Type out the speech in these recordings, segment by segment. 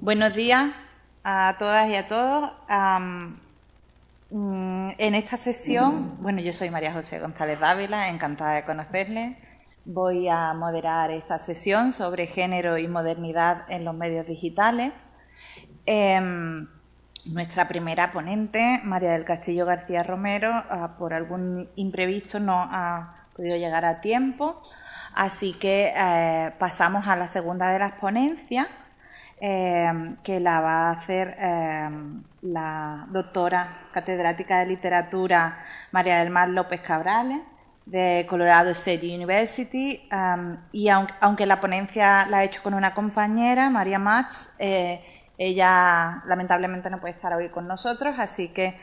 Buenos días a todas y a todos. En esta sesión, bueno, yo soy María José González Dávila, encantada de conocerles. Voy a moderar esta sesión sobre género y modernidad en los medios digitales. Nuestra primera ponente, María del Castillo García Romero, por algún imprevisto no ha podido llegar a tiempo, así que pasamos a la segunda de las ponencias, que la va a hacer la doctora catedrática de literatura María del Mar López Cabrales, de Colorado State University, y aunque la ponencia la ha hecho con una compañera, María Matz, ella lamentablemente no puede estar hoy con nosotros, así que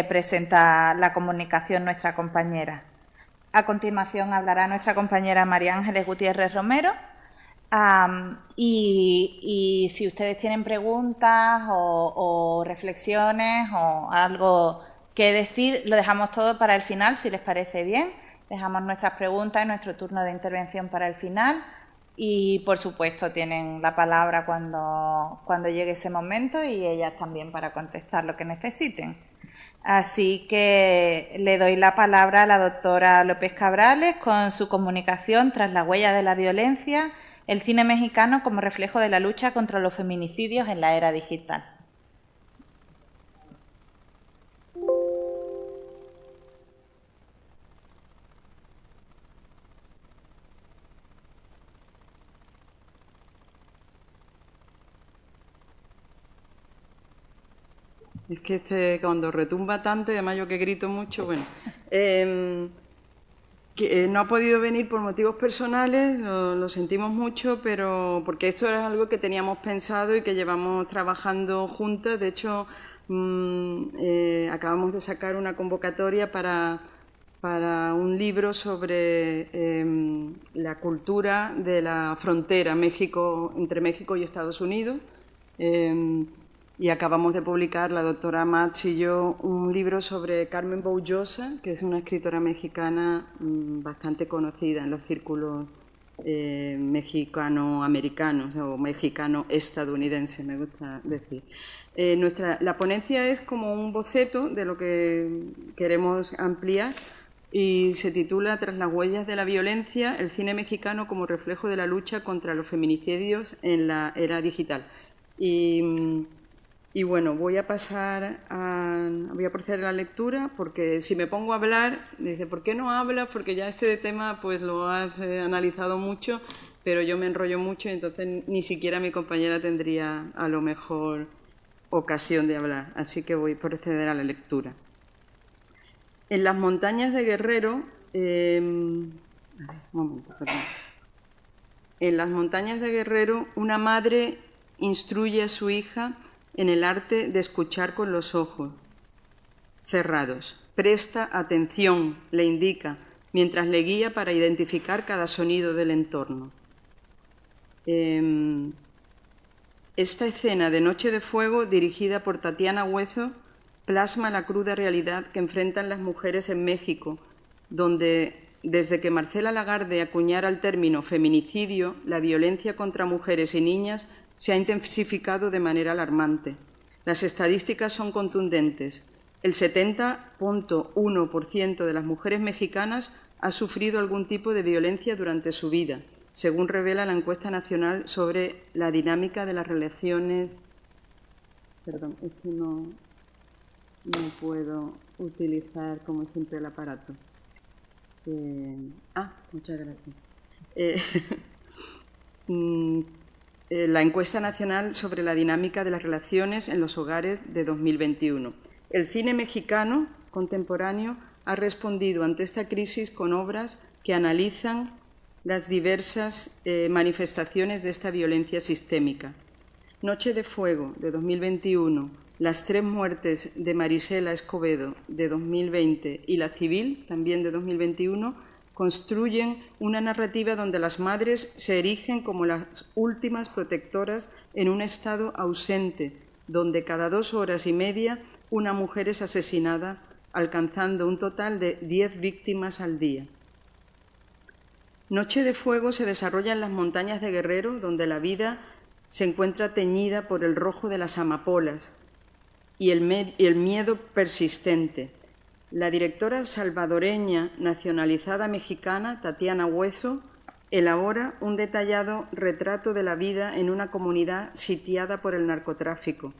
presenta la comunicación nuestra compañera. A continuación hablará nuestra compañera María Ángeles Gutiérrez Romero. Y si ustedes tienen preguntas o reflexiones o algo que decir, lo dejamos todo para el final, si les parece bien. Dejamos nuestras preguntas y nuestro turno de intervención para el final. Y, por supuesto, tienen la palabra cuando llegue ese momento y ellas también para contestar lo que necesiten. Así que le doy la palabra a la doctora López Cabrales con su comunicación Tras la huella de la violencia, el cine mexicano como reflejo de la lucha contra los feminicidios en la era digital. Es que cuando retumba tanto, y además yo que grito mucho, bueno, que no ha podido venir por motivos personales, lo sentimos mucho, pero porque esto es algo que teníamos pensado y que llevamos trabajando juntas. De hecho, acabamos de sacar una convocatoria para un libro sobre la cultura de la frontera entre México y Estados Unidos. Y acabamos de publicar, la doctora Matz y yo, un libro sobre Carmen Boullosa, que es una escritora mexicana bastante conocida en los círculos mexicano-americanos o mexicano-estadounidenses, me gusta decir. La ponencia es como un boceto de lo que queremos ampliar y se titula Tras las huellas de la violencia, el cine mexicano como reflejo de la lucha contra los feminicidios en la era digital. Y bueno, voy a proceder a la lectura, porque si me pongo a hablar, me dice, ¿por qué no hablas? Porque ya este tema pues lo has analizado mucho, pero yo me enrollo mucho y entonces ni siquiera mi compañera tendría a lo mejor ocasión de hablar. Así que voy a proceder a la lectura. En las montañas de Guerrero... En las montañas de Guerrero, una madre instruye a su hija en el arte de escuchar con los ojos cerrados. Presta atención, le indica, mientras le guía para identificar cada sonido del entorno. Esta escena de Noche de Fuego, dirigida por Tatiana Huezo, plasma la cruda realidad que enfrentan las mujeres en México, donde, desde que Marcela Lagarde acuñara el término feminicidio, la violencia contra mujeres y niñas se ha intensificado de manera alarmante. Las estadísticas son contundentes. El 70,1% de las mujeres mexicanas ha sufrido algún tipo de violencia durante su vida, según revela la encuesta nacional sobre la dinámica de las relaciones... Perdón, es que no puedo utilizar como siempre el aparato. Muchas gracias. La encuesta nacional sobre la dinámica de las relaciones en los hogares de 2021. El cine mexicano contemporáneo ha respondido ante esta crisis con obras que analizan las diversas manifestaciones de esta violencia sistémica. Noche de Fuego, de 2021, Las tres muertes de Marisela Escobedo, de 2020, y La Civil, también de 2021, construyen una narrativa donde las madres se erigen como las últimas protectoras en un estado ausente, donde cada 2 horas y media una mujer es asesinada, alcanzando un total de 10 víctimas al día. Noche de Fuego se desarrolla en las montañas de Guerrero, donde la vida se encuentra teñida por el rojo de las amapolas y el miedo persistente. La directora salvadoreña nacionalizada mexicana, Tatiana Hueso, elabora un detallado retrato de la vida en una comunidad sitiada por el narcotráfico,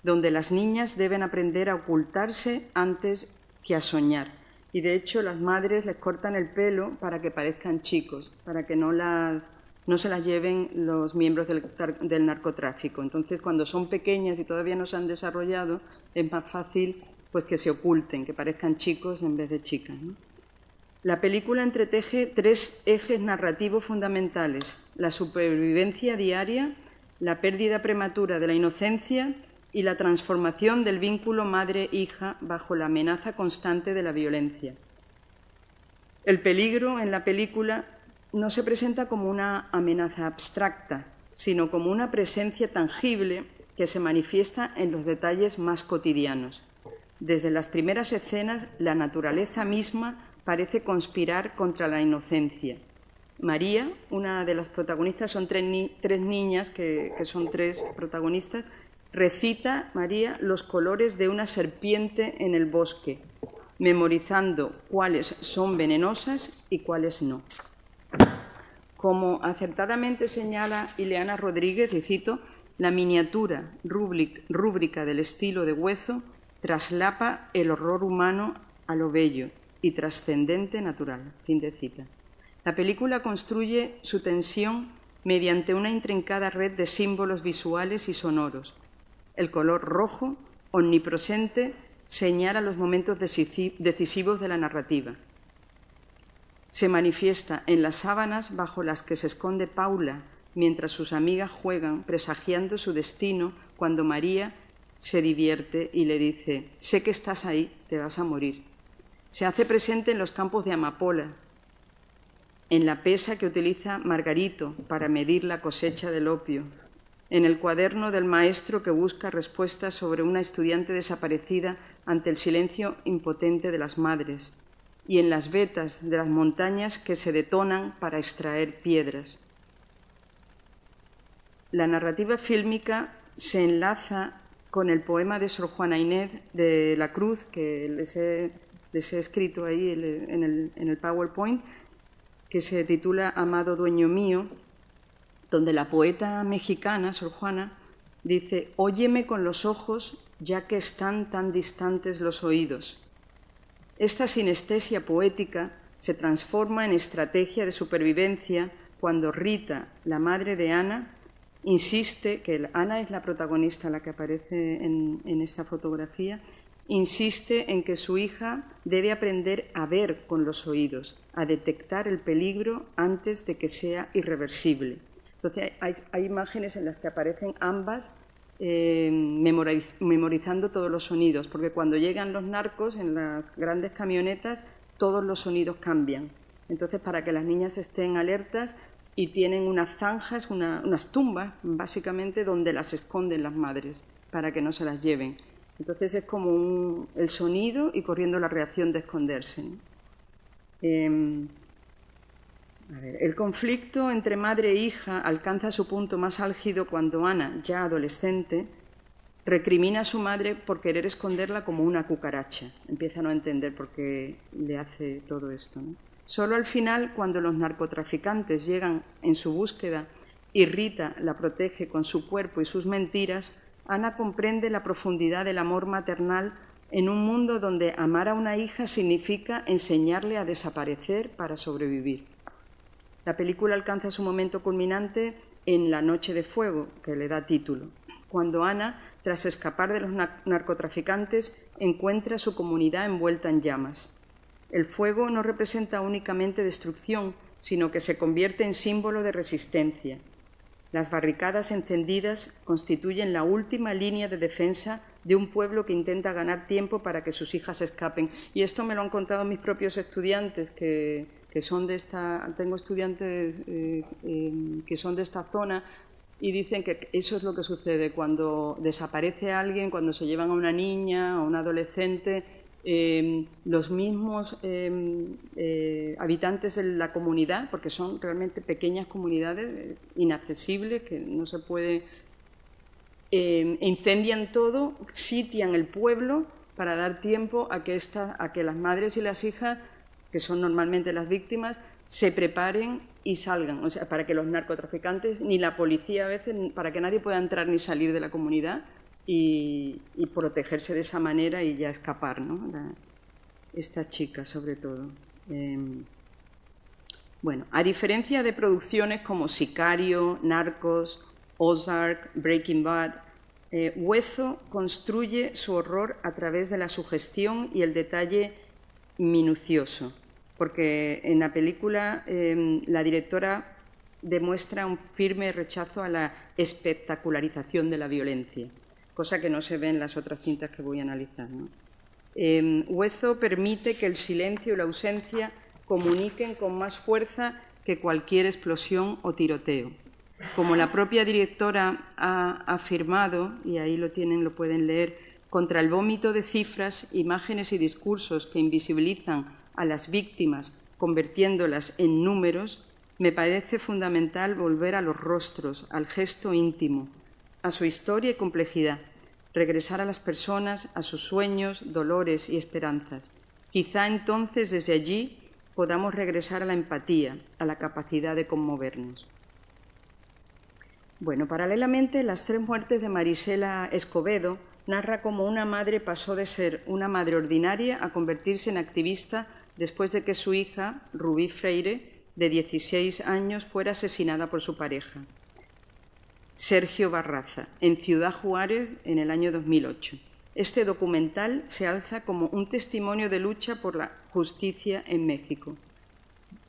donde las niñas deben aprender a ocultarse antes que a soñar. Y de hecho las madres les cortan el pelo para que parezcan chicos, para que no se las lleven los miembros del narcotráfico. Entonces, cuando son pequeñas y todavía no se han desarrollado, es más fácil pues, que se oculten, que parezcan chicos en vez de chicas, ¿no? La película entreteje 3 ejes narrativos fundamentales: la supervivencia diaria, la pérdida prematura de la inocencia y la transformación del vínculo madre-hija bajo la amenaza constante de la violencia. El peligro en la película no se presenta como una amenaza abstracta, sino como una presencia tangible que se manifiesta en los detalles más cotidianos. Desde las primeras escenas, la naturaleza misma parece conspirar contra la inocencia. María, una de las protagonistas, son tres niñas que son 3 protagonistas, recita, María, los colores de una serpiente en el bosque, memorizando cuáles son venenosas y cuáles no. Como acertadamente señala Ileana Rodríguez, y cito, la miniatura rúbrica del estilo de Hueso traslapa el horror humano a lo bello y trascendente natural. Fin de cita. La película construye su tensión mediante una intrincada red de símbolos visuales y sonoros. El color rojo, omnipresente, señala los momentos decisivos de la narrativa. Se manifiesta en las sábanas bajo las que se esconde Paula mientras sus amigas juegan, presagiando su destino, cuando María se divierte y le dice: sé que estás ahí, te vas a morir. Se hace presente en los campos de amapola, en la pesa que utiliza Margarito para medir la cosecha del opio, en el cuaderno del maestro que busca respuestas sobre una estudiante desaparecida ante el silencio impotente de las madres, y en las vetas de las montañas que se detonan para extraer piedras. La narrativa fílmica se enlaza con el poema de Sor Juana Inés de la Cruz, que les he escrito ahí en el PowerPoint, que se titula Amado dueño mío, donde la poeta mexicana, Sor Juana, dice: óyeme con los ojos, ya que están tan distantes los oídos. Esta sinestesia poética se transforma en estrategia de supervivencia cuando Rita, la madre de Ana, insiste, que Ana es la protagonista, la que aparece en esta fotografía, insiste en que su hija debe aprender a ver con los oídos, a detectar el peligro antes de que sea irreversible. Entonces hay imágenes en las que aparecen ambas memorizando todos los sonidos, porque cuando llegan los narcos en las grandes camionetas, todos los sonidos cambian. Entonces, para que las niñas estén alertas, y tienen unas zanjas, unas tumbas, básicamente, donde las esconden las madres, para que no se las lleven. Entonces es como el sonido y corriendo la reacción de esconderse, ¿no? El conflicto entre madre e hija alcanza su punto más álgido cuando Ana, ya adolescente, recrimina a su madre por querer esconderla como una cucaracha. Empieza a no entender por qué le hace todo esto, ¿no? Solo al final, cuando los narcotraficantes llegan en su búsqueda y Rita la protege con su cuerpo y sus mentiras, Ana comprende la profundidad del amor maternal en un mundo donde amar a una hija significa enseñarle a desaparecer para sobrevivir. La película alcanza su momento culminante en La noche de fuego, que le da título, cuando Ana, tras escapar de los narcotraficantes, encuentra su comunidad envuelta en llamas. El fuego no representa únicamente destrucción, sino que se convierte en símbolo de resistencia. Las barricadas encendidas constituyen la última línea de defensa de un pueblo que intenta ganar tiempo para que sus hijas escapen. Y esto me lo han contado mis propios estudiantes, que son de esta... Tengo estudiantes que son de esta zona, y dicen que eso es lo que sucede cuando desaparece alguien, cuando se llevan a una niña o a un adolescente. los mismos habitantes de la comunidad, porque son realmente pequeñas comunidades inaccesibles, que no se puede... incendian todo, sitian el pueblo para dar tiempo a que las madres y las hijas, que son normalmente las víctimas, se preparen y salgan, o sea, para que los narcotraficantes, ni la policía a veces, para que nadie pueda entrar ni salir de la comunidad y protegerse de esa manera y ya escapar, ¿no? Esta chica, sobre todo. Bueno, a diferencia de producciones como Sicario, Narcos, Ozark, Breaking Bad, Huezo construye su horror a través de la sugestión y el detalle minucioso, porque en la película la directora demuestra un firme rechazo a la espectacularización de la violencia, cosa que no se ve en las otras cintas que voy a analizar, ¿no? Huezo permite que el silencio y la ausencia comuniquen con más fuerza que cualquier explosión o tiroteo. Como la propia directora ha afirmado, y ahí lo pueden leer, contra el vómito de cifras, imágenes y discursos que invisibilizan a las víctimas, convirtiéndolas en números, me parece fundamental volver a los rostros, al gesto íntimo, a su historia y complejidad, regresar a las personas, a sus sueños, dolores y esperanzas. Quizá entonces desde allí podamos regresar a la empatía, a la capacidad de conmovernos. Bueno, paralelamente, Las tres muertes de Marisela Escobedo narra cómo una madre pasó de ser una madre ordinaria a convertirse en activista después de que su hija, Rubí Freire, de 16 años, fuera asesinada por su pareja, Sergio Barraza, en Ciudad Juárez en el año 2008. Este documental se alza como un testimonio de lucha por la justicia en México.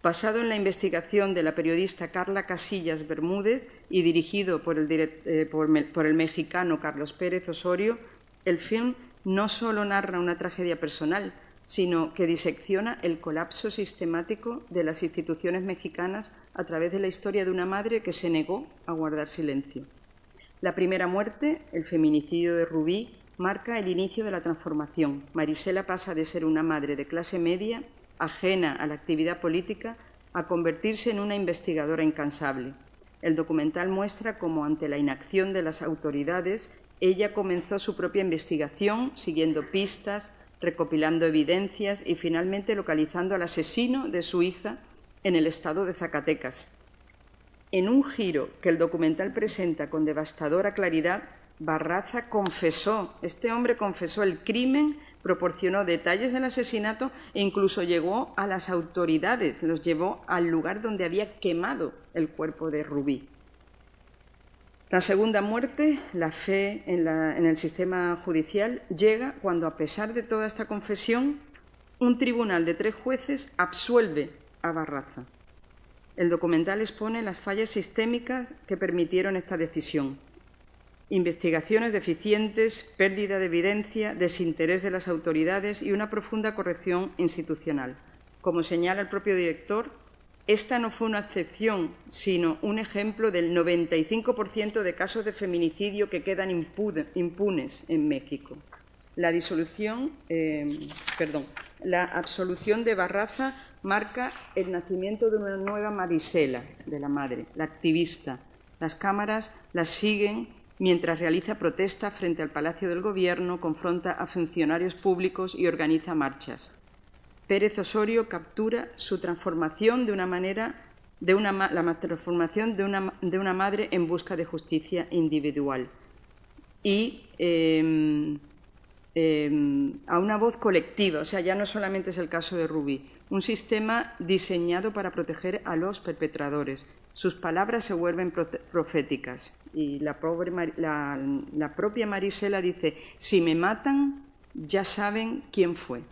Basado en la investigación de la periodista Carla Casillas Bermúdez y dirigido por el mexicano Carlos Pérez Osorio, el film no solo narra una tragedia personal, sino que disecciona el colapso sistemático de las instituciones mexicanas a través de la historia de una madre que se negó a guardar silencio. La primera muerte, el feminicidio de Rubí, marca el inicio de la transformación. Marisela pasa de ser una madre de clase media, ajena a la actividad política, a convertirse en una investigadora incansable. El documental muestra cómo, ante la inacción de las autoridades, ella comenzó su propia investigación, siguiendo pistas, recopilando evidencias y finalmente localizando al asesino de su hija en el estado de Zacatecas. En un giro que el documental presenta con devastadora claridad, Barraza confesó, este hombre confesó el crimen, proporcionó detalles del asesinato e incluso llegó a las autoridades, los llevó al lugar donde había quemado el cuerpo de Rubí. La segunda muerte, la fe en el sistema judicial, llega cuando, a pesar de toda esta confesión, un tribunal de 3 jueces absuelve a Barraza. El documental expone las fallas sistémicas que permitieron esta decisión. Investigaciones deficientes, pérdida de evidencia, desinterés de las autoridades y una profunda corrección institucional. Como señala el propio director, esta no fue una excepción, sino un ejemplo del 95% de casos de feminicidio que quedan impunes en México. La absolución de Barraza marca el nacimiento de una nueva Marisela, de la madre, la activista. Las cámaras la siguen mientras realiza protestas frente al Palacio del Gobierno, confronta a funcionarios públicos y organiza marchas. Pérez Osorio captura su transformación de una madre en busca de justicia individual y a una voz colectiva, o sea, ya no solamente es el caso de Rubí, un sistema diseñado para proteger a los perpetradores. Sus palabras se vuelven proféticas y la propia Marisela dice: si me matan, ya saben quién fue.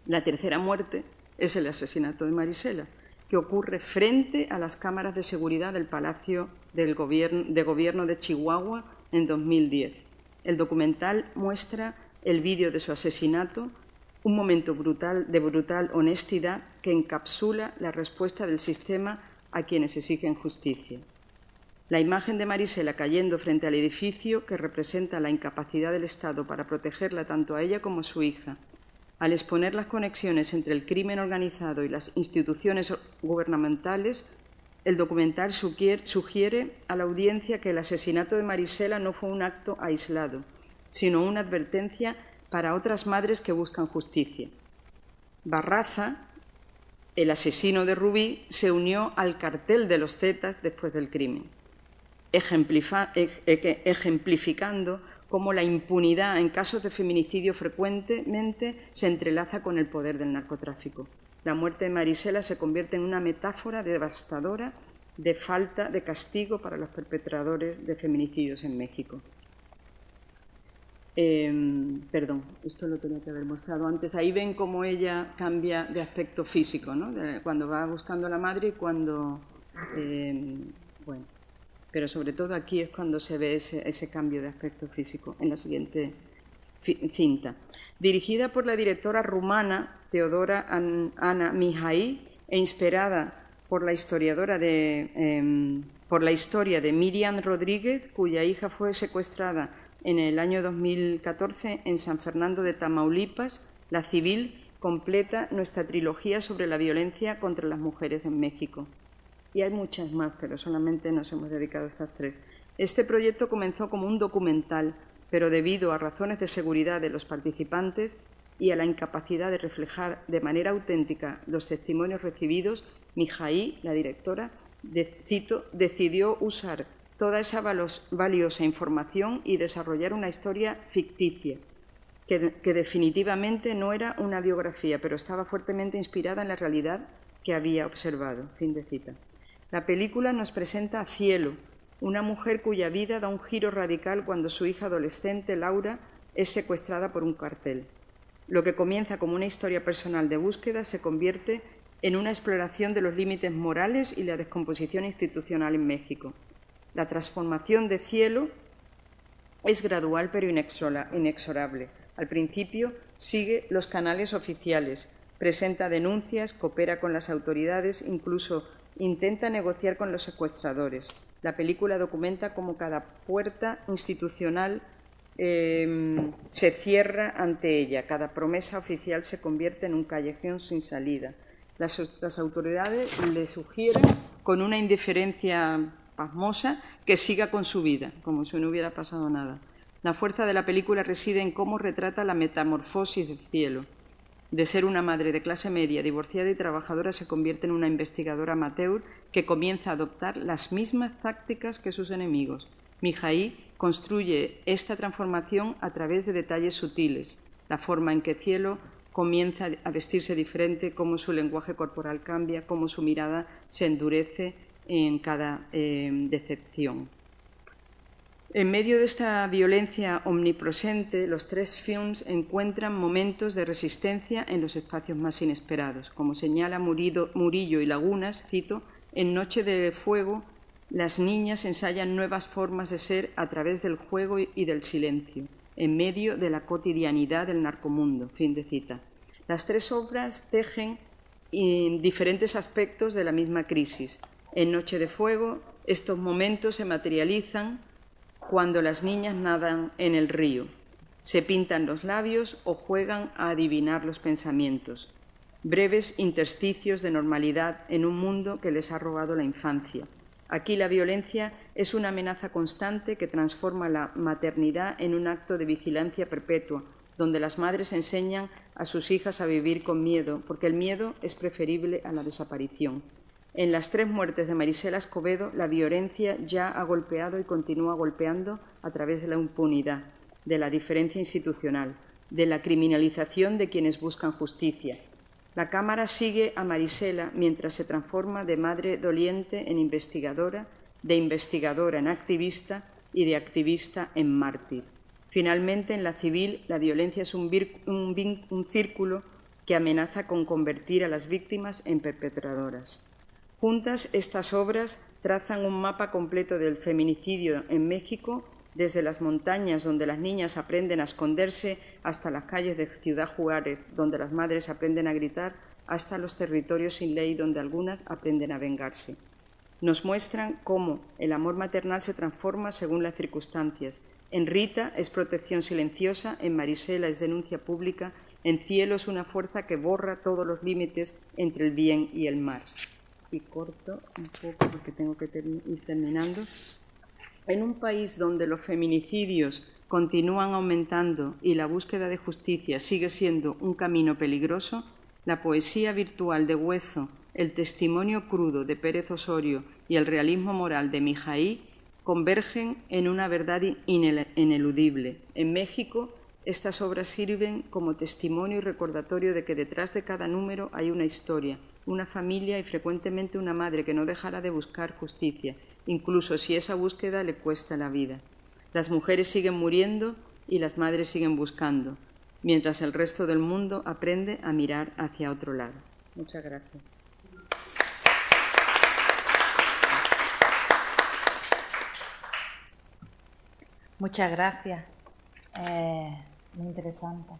La tercera muerte es el asesinato de Marisela, que ocurre frente a las cámaras de seguridad del Palacio de Gobierno de Chihuahua en 2010. El documental muestra el vídeo de su asesinato, un momento de brutal honestidad que encapsula la respuesta del sistema a quienes exigen justicia. La imagen de Marisela cayendo frente al edificio, que representa la incapacidad del Estado para protegerla tanto a ella como a su hija, Al exponer las conexiones entre el crimen organizado y las instituciones gubernamentales, el documental sugiere a la audiencia que el asesinato de Marisela no fue un acto aislado, sino una advertencia para otras madres que buscan justicia. Barraza, el asesino de Rubí, se unió al cartel de los Zetas después del crimen, ejemplificando cómo la impunidad en casos de feminicidio frecuentemente se entrelaza con el poder del narcotráfico. La muerte de Marisela se convierte en una metáfora devastadora de falta de castigo para los perpetradores de feminicidios en México. Perdón, esto lo tenía que haber mostrado antes. Ahí ven cómo ella cambia de aspecto físico, ¿no? Cuando va buscando a la madre y cuando... bueno, pero sobre todo aquí es cuando se ve ese cambio de aspecto físico, en la siguiente cinta. Dirigida por la directora rumana Teodora Ana Mihai e inspirada por la historia de Miriam Rodríguez, cuya hija fue secuestrada en el año 2014 en San Fernando de Tamaulipas, La Civil completa nuestra trilogía sobre la violencia contra las mujeres en México. Y hay muchas más, pero solamente nos hemos dedicado a estas tres. Este proyecto comenzó como un documental, pero debido a razones de seguridad de los participantes y a la incapacidad de reflejar de manera auténtica los testimonios recibidos, Mihai, la directora, decidió usar toda esa valiosa información y desarrollar una historia ficticia, que definitivamente no era una biografía, pero estaba fuertemente inspirada en la realidad que había observado. Fin de cita. La película nos presenta a Cielo, una mujer cuya vida da un giro radical cuando su hija adolescente, Laura, es secuestrada por un cartel. Lo que comienza como una historia personal de búsqueda se convierte en una exploración de los límites morales y la descomposición institucional en México. La transformación de Cielo es gradual pero inexorable. Al principio sigue los canales oficiales, presenta denuncias, coopera con las autoridades, incluso intenta negociar con los secuestradores. La película documenta cómo cada puerta institucional se cierra ante ella, cada promesa oficial se convierte en un callejón sin salida. Las autoridades le sugieren, con una indiferencia pasmosa, que siga con su vida, como si no hubiera pasado nada. La fuerza de la película reside en cómo retrata la metamorfosis del Cielo. De ser una madre de clase media, divorciada y trabajadora, se convierte en una investigadora amateur que comienza a adoptar las mismas tácticas que sus enemigos. Mihai construye esta transformación a través de detalles sutiles, la forma en que Cielo comienza a vestirse diferente, cómo su lenguaje corporal cambia, cómo su mirada se endurece en cada decepción. En medio de esta violencia omnipresente, los tres films encuentran momentos de resistencia en los espacios más inesperados. Como señala Murillo y Lagunas, cito, en Noche de Fuego, las niñas ensayan nuevas formas de ser a través del juego y del silencio, en medio de la cotidianidad del narcomundo. Fin de cita. Las tres obras tejen diferentes aspectos de la misma crisis. En Noche de Fuego, estos momentos se materializan cuando las niñas nadan en el río, se pintan los labios o juegan a adivinar los pensamientos, breves intersticios de normalidad en un mundo que les ha robado la infancia. Aquí la violencia es una amenaza constante que transforma la maternidad en un acto de vigilancia perpetua, donde las madres enseñan a sus hijas a vivir con miedo, porque el miedo es preferible a la desaparición. En las tres muertes de Marisela Escobedo, la violencia ya ha golpeado y continúa golpeando a través de la impunidad, de la diferencia institucional, de la criminalización de quienes buscan justicia. La cámara sigue a Marisela mientras se transforma de madre doliente en investigadora, de investigadora en activista y de activista en mártir. Finalmente, en La Civil, la violencia es un círculo que amenaza con convertir a las víctimas en perpetradoras. Juntas, estas obras trazan un mapa completo del feminicidio en México, desde las montañas donde las niñas aprenden a esconderse hasta las calles de Ciudad Juárez, donde las madres aprenden a gritar, hasta los territorios sin ley donde algunas aprenden a vengarse. Nos muestran cómo el amor maternal se transforma según las circunstancias. En Rita es protección silenciosa, en Marisela es denuncia pública En cielo es una fuerza que borra todos los límites entre el bien y el mal. Y corto un poco porque tengo que ir terminando. En un país donde los feminicidios continúan aumentando y la búsqueda de justicia sigue siendo un camino peligroso, la poesía virtual de Huezo, el testimonio crudo de Pérez Osorio y el realismo moral de Mijaí convergen en una verdad ineludible. En México, estas obras sirven como testimonio y recordatorio de que detrás de cada número hay una historia, una familia y frecuentemente una madre que no dejará de buscar justicia, incluso si esa búsqueda le cuesta la vida. Las mujeres siguen muriendo y las madres siguen buscando, mientras el resto del mundo aprende a mirar hacia otro lado. Muchas gracias. Muchas gracias. Muy interesante.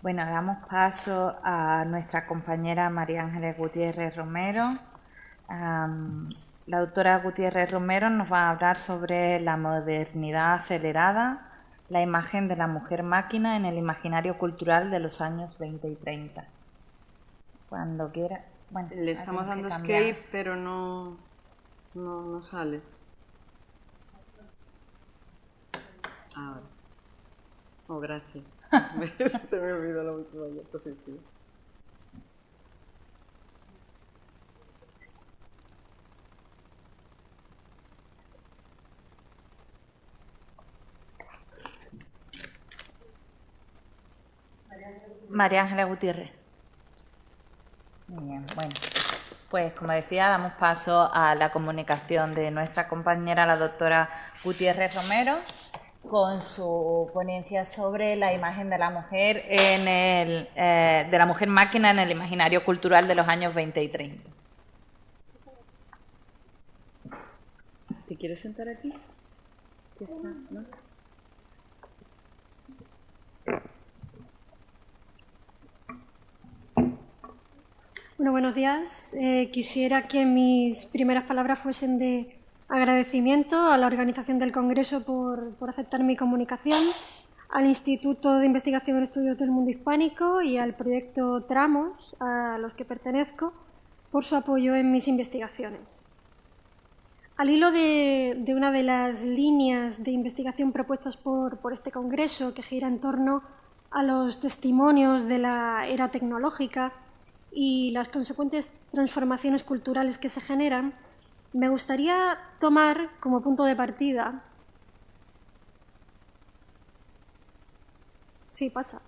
Bueno, damos paso a nuestra compañera María Ángeles Gutiérrez Romero. La doctora Gutiérrez Romero nos va a hablar sobre la modernidad acelerada, la imagen de la mujer máquina en el imaginario cultural de los años 20 y 30. Cuando quiera. Bueno, le estamos dando escape, pero no sale. Ahora. Oh, gracias. Se me olvidó la última diapositiva. María Ángeles Gutiérrez. Muy bien, bueno. Pues como decía, damos paso a la comunicación de nuestra compañera, la doctora Gutiérrez Romero, con su ponencia sobre la imagen de la mujer de la mujer máquina en el imaginario cultural de los años 20 y 30. ¿Te quieres sentar aquí? ¿Qué está? ¿No? Bueno, buenos días. Quisiera que mis primeras palabras fuesen de agradecimiento a la organización del Congreso por aceptar mi comunicación, al Instituto de Investigación en Estudios del Mundo Hispánico y al proyecto Tramos, a los que pertenezco, por su apoyo en mis investigaciones. Al hilo de una de las líneas de investigación propuestas por este Congreso, que gira en torno a los testimonios de la era tecnológica y las consecuentes transformaciones culturales que se generan, me gustaría tomar como punto de partida... Sí, pasa.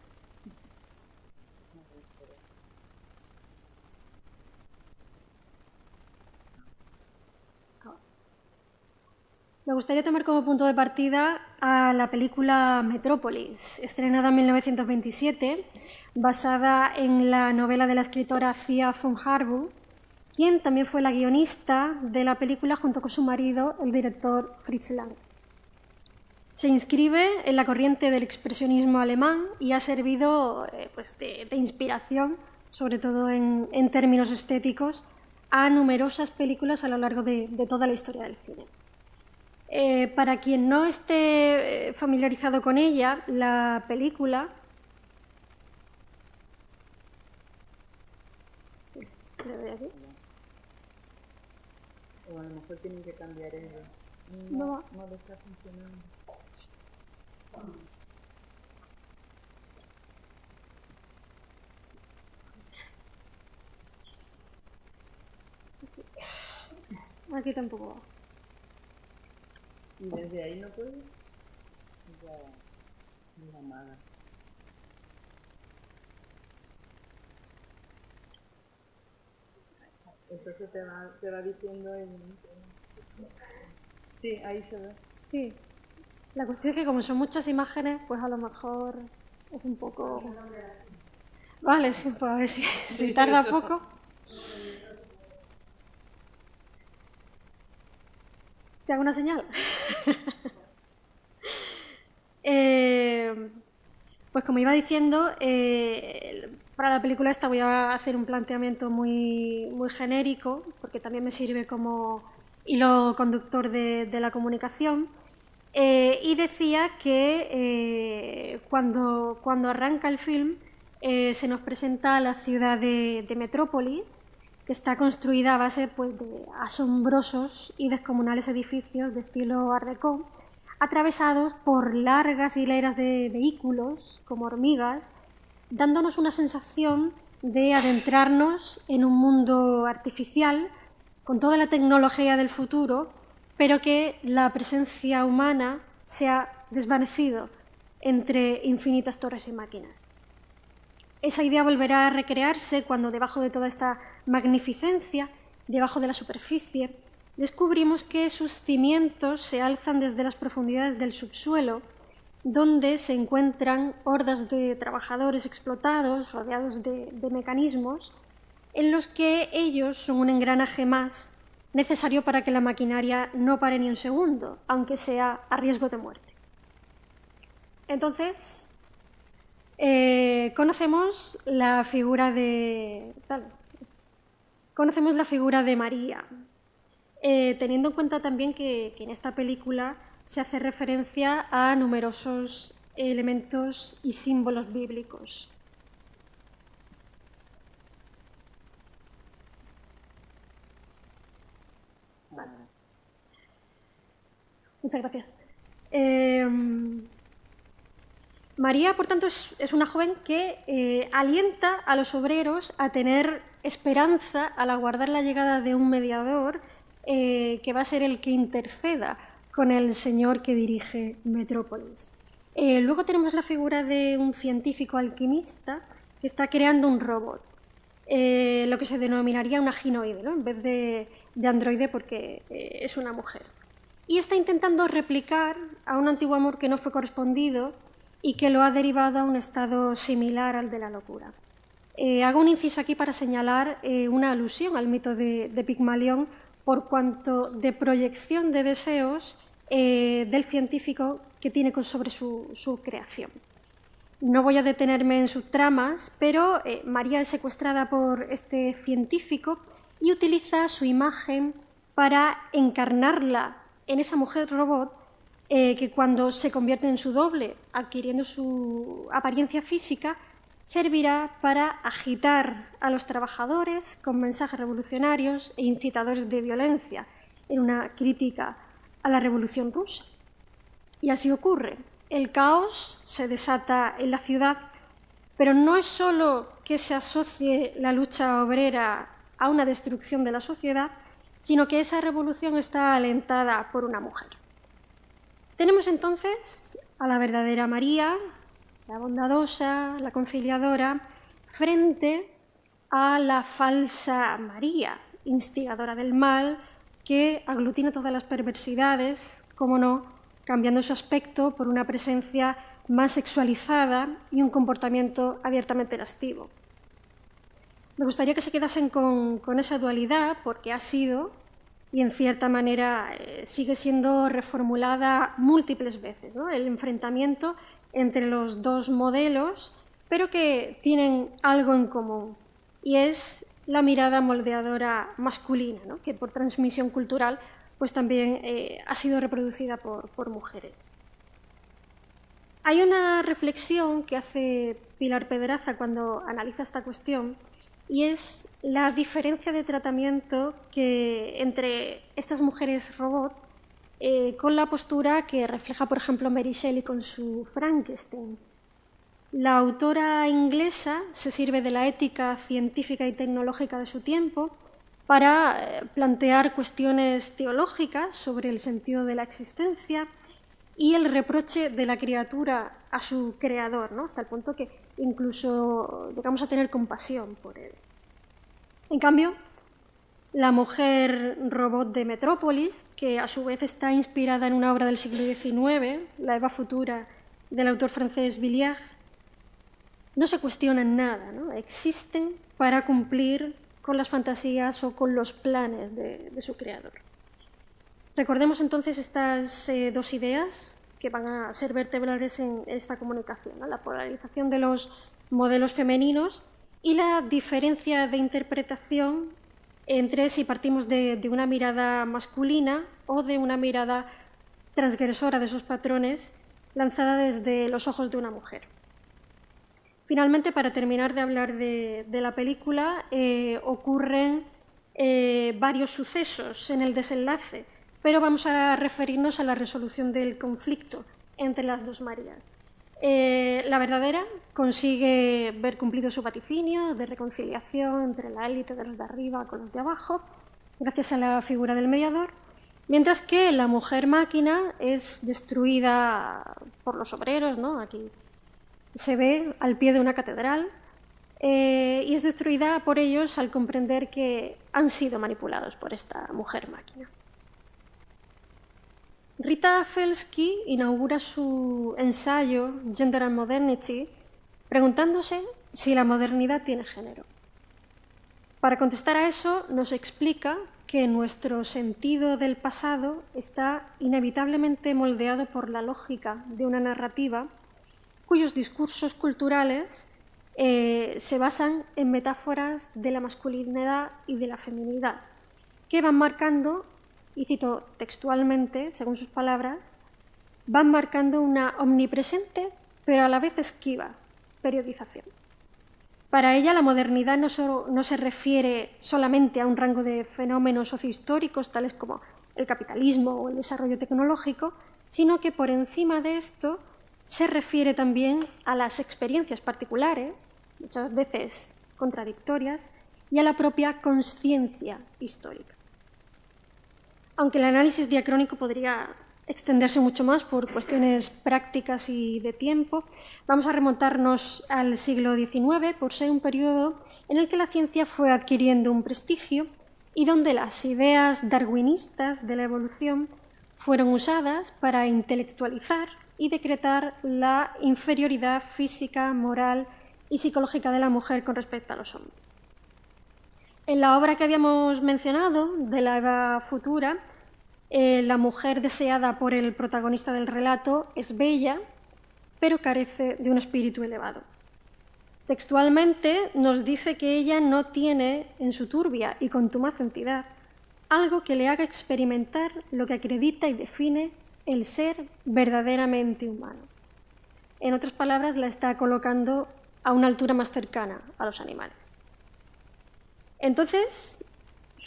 Me gustaría tomar como punto de partida a la película Metrópolis, estrenada en 1927, basada en la novela de la escritora Thea von Harbou, quien también fue la guionista de la película junto con su marido, el director Fritz Lang. Se inscribe en la corriente del expresionismo alemán y ha servido de inspiración, sobre todo en términos estéticos, a numerosas películas a lo largo de toda la historia del cine. Para quien no esté familiarizado con ella, la película... ¿Le doy aquí? O a lo mejor tienen que cambiar el... No le está funcionando. Aquí tampoco va. ¿Y desde ahí no puedes? Ya, una mala. Entonces te va diciendo en... Sí, ahí se ve. Sí. La cuestión es que como son muchas imágenes, pues a lo mejor es un poco... Vale, sí, pues a ver si tarda eso. poco. ¿Te hago una señal? Pues como iba diciendo, para la película esta voy a hacer un planteamiento muy genérico, porque también me sirve como hilo conductor de la comunicación. y decía que cuando arranca el film se nos presenta la ciudad de Metrópolis, que está construida a base pues, de asombrosos y descomunales edificios de estilo Art Deco, atravesados por largas hileras de vehículos, como hormigas, dándonos una sensación de adentrarnos en un mundo artificial, con toda la tecnología del futuro, pero que la presencia humana se ha desvanecido entre infinitas torres y máquinas. Esa idea volverá a recrearse cuando debajo de toda esta magnificencia, debajo de la superficie, descubrimos que sus cimientos se alzan desde las profundidades del subsuelo, donde se encuentran hordas de trabajadores explotados, rodeados de mecanismos, en los que ellos son un engranaje más necesario para que la maquinaria no pare ni un segundo, aunque sea a riesgo de muerte. Entonces, conocemos la figura de María, teniendo en cuenta también que en esta película se hace referencia a numerosos elementos y símbolos bíblicos. Vale. Muchas gracias. María, por tanto, es una joven que alienta a los obreros a tener esperanza al aguardar la llegada de un mediador que va a ser el que interceda con el señor que dirige Metrópolis. Luego tenemos la figura de un científico alquimista que está creando un robot, lo que se denominaría una ginoide, ¿no? En vez de androide, porque es una mujer. Y está intentando replicar a un antiguo amor que no fue correspondido y que lo ha derivado a un estado similar al de la locura. Hago un inciso aquí para señalar una alusión al mito de Pigmalión por cuanto de proyección de deseos del científico que tiene sobre su creación. No voy a detenerme en sus tramas, pero María es secuestrada por este científico y utiliza su imagen para encarnarla en esa mujer robot que cuando se convierte en su doble, adquiriendo su apariencia física, servirá para agitar a los trabajadores con mensajes revolucionarios e incitadores de violencia, en una crítica a la Revolución Rusa. Y así ocurre. El caos se desata en la ciudad, pero no es solo que se asocie la lucha obrera a una destrucción de la sociedad, sino que esa revolución está alentada por una mujer. Tenemos entonces a la verdadera María, la bondadosa, la conciliadora, frente a la falsa María, instigadora del mal, que aglutina todas las perversidades, como no, cambiando su aspecto por una presencia más sexualizada y un comportamiento abiertamente lascivo. Me gustaría que se quedasen con esa dualidad, porque ha sido, y en cierta manera sigue siendo reformulada múltiples veces, ¿no? El enfrentamiento entre los dos modelos, pero que tienen algo en común, y es la mirada moldeadora masculina, ¿no? Que por transmisión cultural pues también ha sido reproducida por mujeres. Hay una reflexión que hace Pilar Pedraza cuando analiza esta cuestión, y es la diferencia de tratamiento que entre estas mujeres robot con la postura que refleja, por ejemplo, Mary Shelley con su Frankenstein. La autora inglesa se sirve de la ética científica y tecnológica de su tiempo para plantear cuestiones teológicas sobre el sentido de la existencia y el reproche de la criatura a su creador, ¿no? Hasta el punto que incluso llegamos a tener compasión por él. En cambio, la mujer robot de Metrópolis, que a su vez está inspirada en una obra del siglo XIX, La Eva futura, del autor francés Villiers, no se cuestionan nada, ¿no? Existen para cumplir con las fantasías o con los planes de su creador. Recordemos entonces estas dos ideas que van a ser vertebrales en esta comunicación, ¿no? La polarización de los modelos femeninos y la diferencia de interpretación entre si partimos de una mirada masculina o de una mirada transgresora de esos patrones lanzada desde los ojos de una mujer. Finalmente, para terminar de hablar de la película, ocurren varios sucesos en el desenlace, pero vamos a referirnos a la resolución del conflicto entre las dos Marías. La verdadera consigue ver cumplido su vaticinio de reconciliación entre la élite de los de arriba con los de abajo, gracias a la figura del mediador, mientras que la mujer máquina es destruida por los obreros, ¿no? Aquí se ve al pie de una catedral, y es destruida por ellos al comprender que han sido manipulados por esta mujer máquina. Rita Felsky inaugura su ensayo Gender and Modernity preguntándose si la modernidad tiene género. Para contestar a eso, nos explica que nuestro sentido del pasado está inevitablemente moldeado por la lógica de una narrativa cuyos discursos culturales se basan en metáforas de la masculinidad y de la feminidad, que van marcando, y cito textualmente, según sus palabras, van marcando una omnipresente, pero a la vez esquiva, periodización. Para ella, la modernidad no se refiere solamente a un rango de fenómenos sociohistóricos, tales como el capitalismo o el desarrollo tecnológico, sino que por encima de esto se refiere también a las experiencias particulares, muchas veces contradictorias, y a la propia consciencia histórica. Aunque el análisis diacrónico podría extenderse mucho más por cuestiones prácticas y de tiempo, vamos a remontarnos al siglo XIX por ser un periodo en el que la ciencia fue adquiriendo un prestigio y donde las ideas darwinistas de la evolución fueron usadas para intelectualizar y decretar la inferioridad física, moral y psicológica de la mujer con respecto a los hombres. En la obra que habíamos mencionado, de la Eva futura, la mujer deseada por el protagonista del relato es bella, pero carece de un espíritu elevado. Textualmente nos dice que ella no tiene en su turbia y contumaz entidad algo que le haga experimentar lo que acredita y define el ser verdaderamente humano. En otras palabras, la está colocando a una altura más cercana a los animales. Entonces,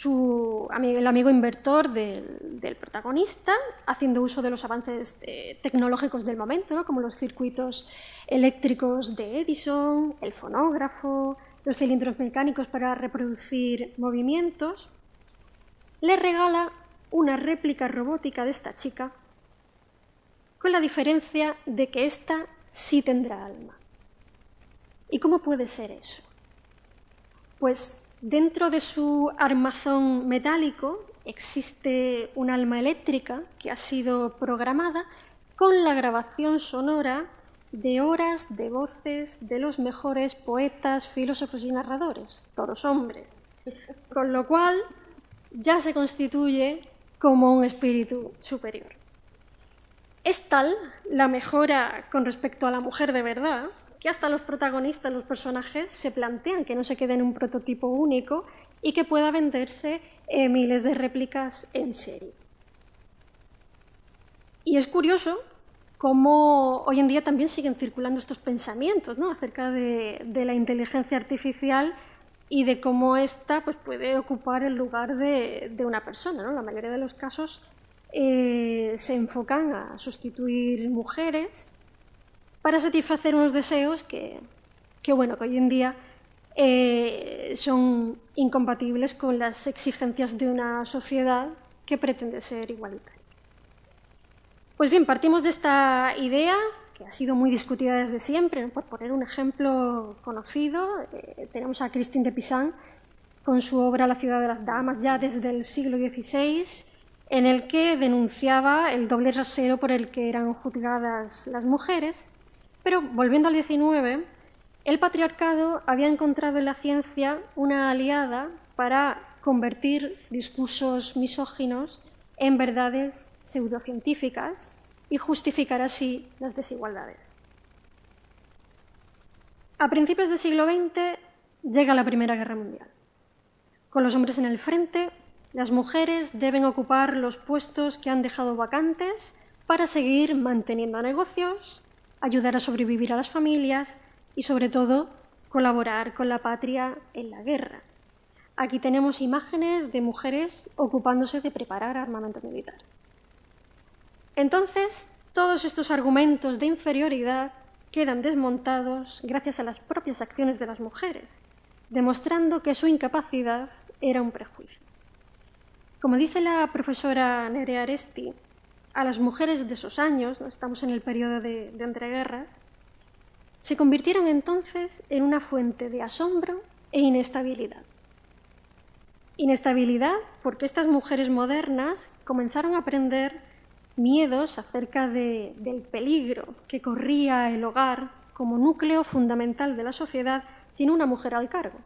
el amigo inventor del protagonista, haciendo uso de los avances tecnológicos del momento, ¿no? Como los circuitos eléctricos de Edison, el fonógrafo, los cilindros mecánicos para reproducir movimientos, le regala una réplica robótica de esta chica, con la diferencia de que ésta sí tendrá alma. ¿Y cómo puede ser eso? Pues dentro de su armazón metálico existe un alma eléctrica que ha sido programada con la grabación sonora de horas de voces de los mejores poetas, filósofos y narradores, todos hombres, con lo cual ya se constituye como un espíritu superior. Es tal la mejora con respecto a la mujer de verdad que hasta los protagonistas, los personajes, se plantean que no se quede en un prototipo único y que pueda venderse miles de réplicas en serie. Y es curioso cómo hoy en día también siguen circulando estos pensamientos, ¿no? Acerca de la inteligencia artificial y de cómo ésta pues, puede ocupar el lugar de una persona, ¿no? La mayoría de los casos se enfocan a sustituir mujeres para satisfacer unos deseos que hoy en día son incompatibles con las exigencias de una sociedad que pretende ser igualitaria. Pues bien, partimos de esta idea, que ha sido muy discutida desde siempre, ¿no? Por poner un ejemplo conocido, tenemos a Christine de Pisan con su obra La ciudad de las damas, ya desde el siglo XVI, en el que denunciaba el doble rasero por el que eran juzgadas las mujeres. Pero, volviendo al XIX, el patriarcado había encontrado en la ciencia una aliada para convertir discursos misóginos en verdades pseudocientíficas y justificar así las desigualdades. A principios del siglo XX llega la Primera Guerra Mundial. Con los hombres en el frente, las mujeres deben ocupar los puestos que han dejado vacantes para seguir manteniendo negocios, ayudar a sobrevivir a las familias y, sobre todo, colaborar con la patria en la guerra. Aquí tenemos imágenes de mujeres ocupándose de preparar armamento militar. Entonces, todos estos argumentos de inferioridad quedan desmontados gracias a las propias acciones de las mujeres, demostrando que su incapacidad era un prejuicio. Como dice la profesora Nerea Aresti, a las mujeres de esos años, estamos en el periodo de entreguerras, se convirtieron entonces en una fuente de asombro e inestabilidad. Inestabilidad porque estas mujeres modernas comenzaron a aprender miedos acerca del peligro que corría el hogar como núcleo fundamental de la sociedad sin una mujer al cargo,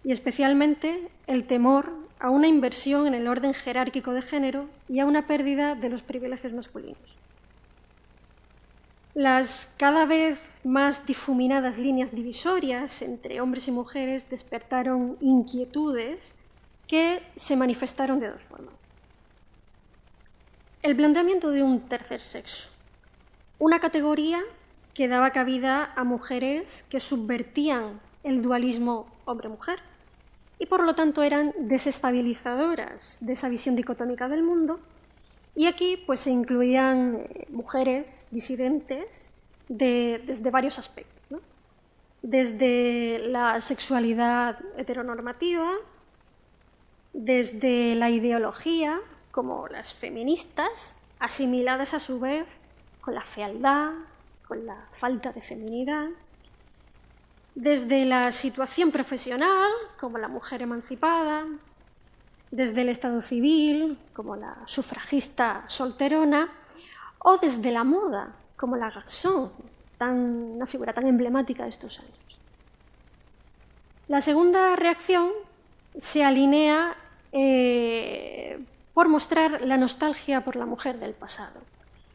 y especialmente el temor a una inversión en el orden jerárquico de género y a una pérdida de los privilegios masculinos. Las cada vez más difuminadas líneas divisorias entre hombres y mujeres despertaron inquietudes que se manifestaron de dos formas. El planteamiento de un tercer sexo, una categoría que daba cabida a mujeres que subvertían el dualismo hombre-mujer y por lo tanto eran desestabilizadoras de esa visión dicotómica del mundo. Y aquí pues, se incluían mujeres disidentes desde varios aspectos, ¿no? Desde la sexualidad heteronormativa, desde la ideología, como las feministas, asimiladas a su vez con la fealdad, con la falta de feminidad, desde la situación profesional, como la mujer emancipada, desde el estado civil, como la sufragista solterona, o desde la moda, como la garçon, una figura tan emblemática de estos años. La segunda reacción se alinea por mostrar la nostalgia por la mujer del pasado.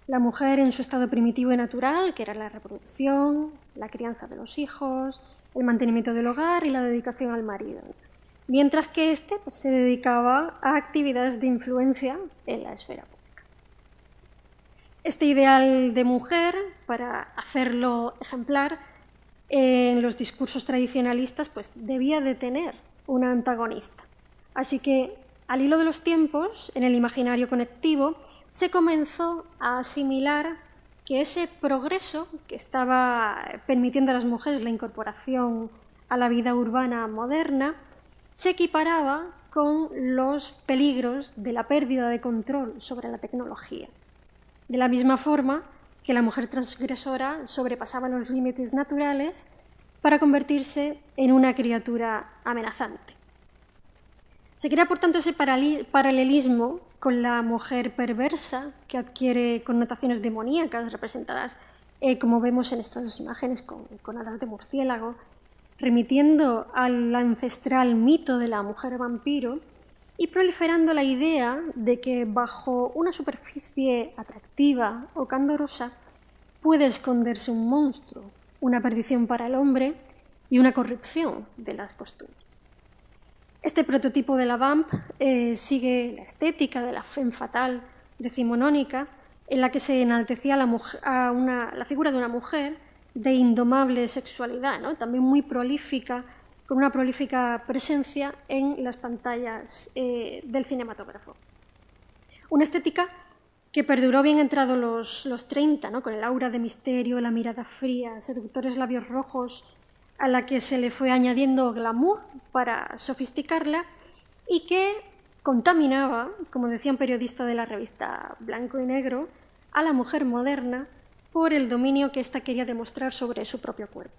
La mujer en su estado primitivo y natural, que era la reproducción, la crianza de los hijos, el mantenimiento del hogar y la dedicación al marido, mientras que éste pues, se dedicaba a actividades de influencia en la esfera pública. Este ideal de mujer, para hacerlo ejemplar, en los discursos tradicionalistas pues, debía de tener una antagonista. Así que, al hilo de los tiempos, en el imaginario colectivo, se comenzó a asimilar que ese progreso que estaba permitiendo a las mujeres la incorporación a la vida urbana moderna se equiparaba con los peligros de la pérdida de control sobre la tecnología. De la misma forma que la mujer transgresora sobrepasaba los límites naturales para convertirse en una criatura amenazante. Se crea, por tanto, ese paralelismo con la mujer perversa que adquiere connotaciones demoníacas representadas, como vemos en estas dos imágenes, con alas de murciélago, remitiendo al ancestral mito de la mujer vampiro y proliferando la idea de que bajo una superficie atractiva o candorosa puede esconderse un monstruo, una perdición para el hombre y una corrupción de las costumbres. Este prototipo de la vamp sigue la estética de la femme fatale decimonónica, en la que se enaltecía la figura de una mujer de indomable sexualidad, ¿no? También muy prolífica, con una prolífica presencia en las pantallas del cinematógrafo. Una estética que perduró bien entrados los 30, ¿no? Con el aura de misterio, la mirada fría, seductores labios rojos, a la que se le fue añadiendo glamour para sofisticarla y que contaminaba, como decía un periodista de la revista Blanco y Negro, a la mujer moderna por el dominio que ésta quería demostrar sobre su propio cuerpo.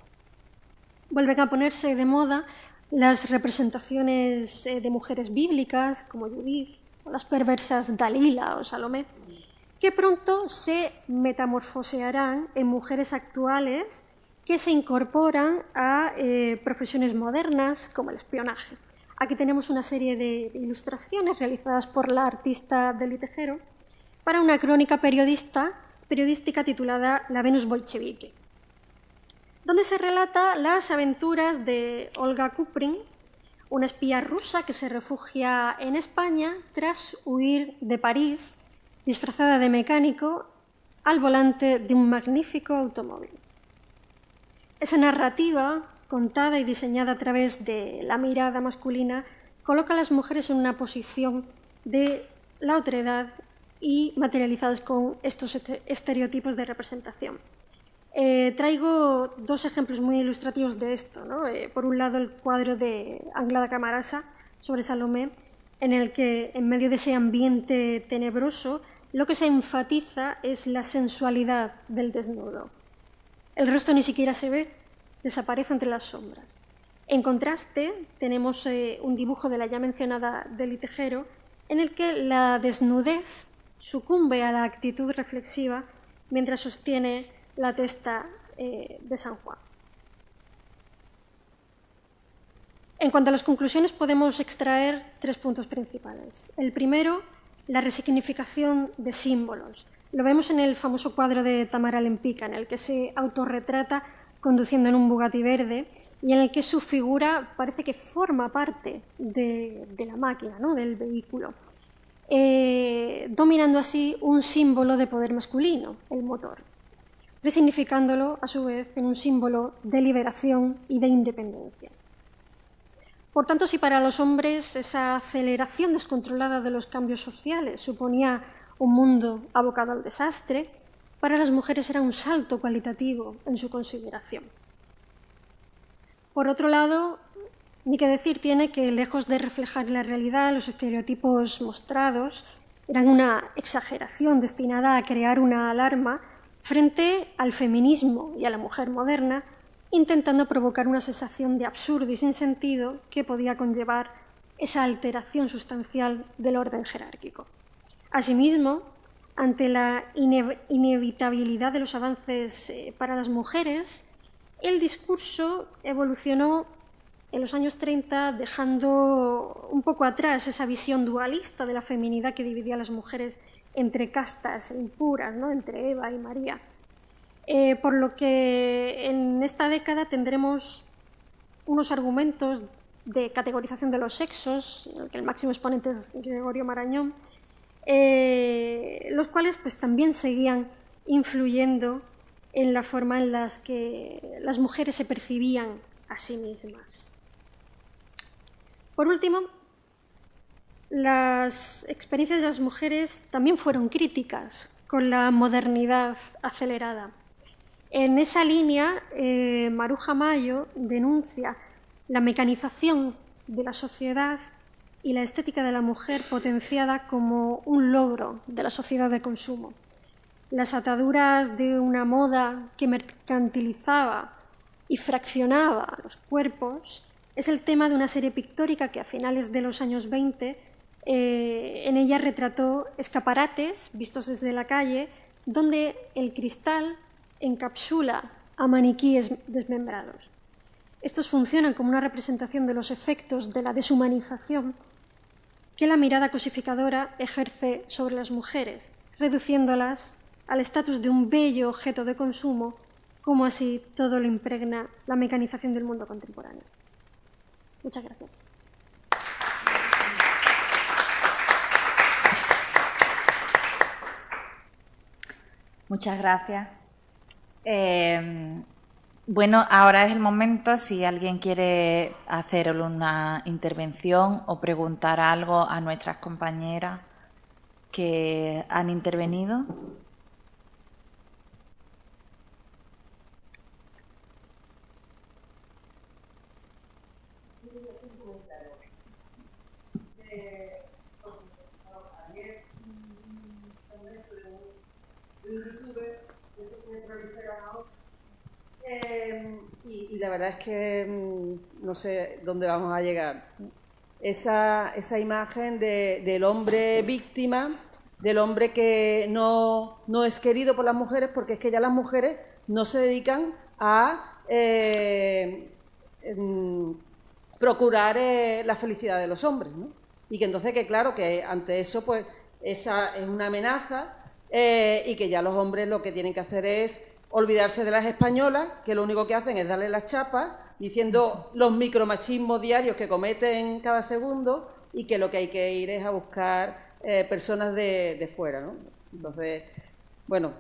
Vuelven a ponerse de moda las representaciones de mujeres bíblicas como Judith o las perversas Dalila o Salomé, que pronto se metamorfosearán en mujeres actuales que se incorporan a profesiones modernas como el espionaje. Aquí tenemos una serie de ilustraciones realizadas por la artista Deli Tejero para una crónica periodística titulada La Venus bolchevique, donde se relata las aventuras de Olga Kuprin, una espía rusa que se refugia en España tras huir de París disfrazada de mecánico al volante de un magnífico automóvil. Esa narrativa, contada y diseñada a través de la mirada masculina, coloca a las mujeres en una posición de la otredad y materializadas con estos estereotipos de representación. Traigo dos ejemplos muy ilustrativos de esto, ¿no? Por un lado, el cuadro de Anglada Camarasa sobre Salomé, en el que, en medio de ese ambiente tenebroso, lo que se enfatiza es la sensualidad del desnudo. El rostro ni siquiera se ve, desaparece entre las sombras. En contraste, tenemos un dibujo de la ya mencionada Deli Tejero, en el que la desnudez sucumbe a la actitud reflexiva mientras sostiene la testa de San Juan. En cuanto a las conclusiones, podemos extraer tres puntos principales. El primero, la resignificación de símbolos. Lo vemos en el famoso cuadro de Tamara Lempicka, en el que se autorretrata conduciendo en un Bugatti verde y en el que su figura parece que forma parte de la máquina, ¿no?, del vehículo, dominando así un símbolo de poder masculino, el motor, resignificándolo a su vez en un símbolo de liberación y de independencia. Por tanto, si para los hombres esa aceleración descontrolada de los cambios sociales suponía un mundo abocado al desastre, para las mujeres era un salto cualitativo en su consideración. Por otro lado, ni que decir tiene que, lejos de reflejar la realidad, los estereotipos mostrados eran una exageración destinada a crear una alarma frente al feminismo y a la mujer moderna, intentando provocar una sensación de absurdo y sin sentido que podía conllevar esa alteración sustancial del orden jerárquico. Asimismo, ante la inevitabilidad de los avances para las mujeres, el discurso evolucionó en los años 30, dejando un poco atrás esa visión dualista de la feminidad que dividía a las mujeres entre castas impuras, ¿no?, entre Eva y María. Por lo que en esta década tendremos unos argumentos de categorización de los sexos, en el que el máximo exponente es Gregorio Marañón, los cuales pues, también seguían influyendo en la forma en la que las mujeres se percibían a sí mismas. Por último, las experiencias de las mujeres también fueron críticas con la modernidad acelerada. En esa línea, Maruja Mayo denuncia la mecanización de la sociedad y la estética de la mujer potenciada como un logro de la sociedad de consumo. Las ataduras de una moda que mercantilizaba y fraccionaba los cuerpos es el tema de una serie pictórica que a finales de los años 20 en ella retrató escaparates vistos desde la calle donde el cristal encapsula a maniquíes desmembrados. Estos funcionan como una representación de los efectos de la deshumanización que la mirada cosificadora ejerce sobre las mujeres, reduciéndolas al estatus de un bello objeto de consumo, como así todo lo impregna la mecanización del mundo contemporáneo. Muchas gracias. Muchas gracias. Bueno, ahora es el momento, si alguien quiere hacer una intervención o preguntar algo a nuestras compañeras que han intervenido. Y la verdad es que no sé dónde vamos a llegar. Esa imagen del hombre víctima, del hombre que no es querido por las mujeres, porque es que ya las mujeres no se dedican a procurar la felicidad de los hombres, ¿no? Y que entonces, que claro, que ante eso, pues esa es una amenaza y que ya los hombres lo que tienen que hacer es olvidarse de las españolas, que lo único que hacen es darle las chapas, diciendo los micromachismos diarios que cometen cada segundo y que lo que hay que ir es a buscar personas de fuera, ¿no? Entonces, bueno,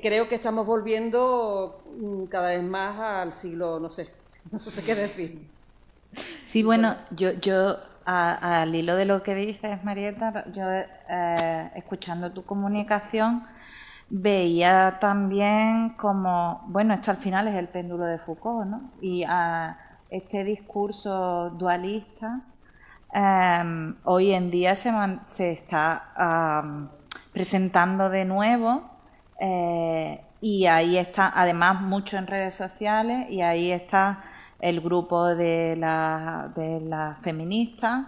creo que estamos volviendo cada vez más al siglo, no sé qué decir. Sí, bueno, yo al hilo de lo que dices, Marieta, yo escuchando tu comunicación veía también como, bueno, esto al final es el péndulo de Foucault, ¿no? Y este discurso dualista hoy en día se está presentando de nuevo y ahí está, además, mucho en redes sociales, y ahí está el grupo de las feministas,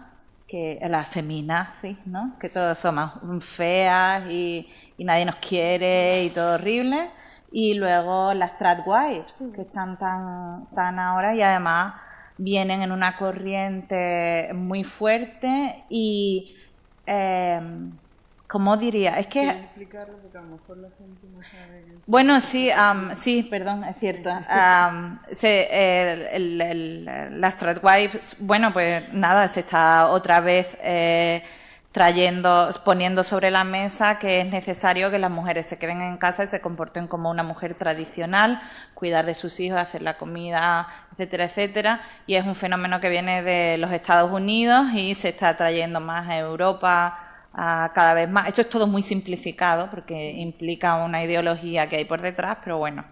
las feminazis, ¿no? Que todos somos feas y nadie nos quiere y todo horrible. Y luego las tradwives, que están tan ahora, y además vienen en una corriente muy fuerte y... ¿cómo diría? Es que... ¿Quieres explicarlo? Porque a lo mejor la gente no sabe... Bueno, sí, sí, perdón, es cierto. Las tradwives, bueno, pues nada, se está otra vez poniendo sobre la mesa que es necesario que las mujeres se queden en casa y se comporten como una mujer tradicional, cuidar de sus hijos, hacer la comida, etcétera, etcétera. Y es un fenómeno que viene de los Estados Unidos y se está trayendo más a Europa cada vez más. Esto es todo muy simplificado porque implica una ideología que hay por detrás, pero bueno.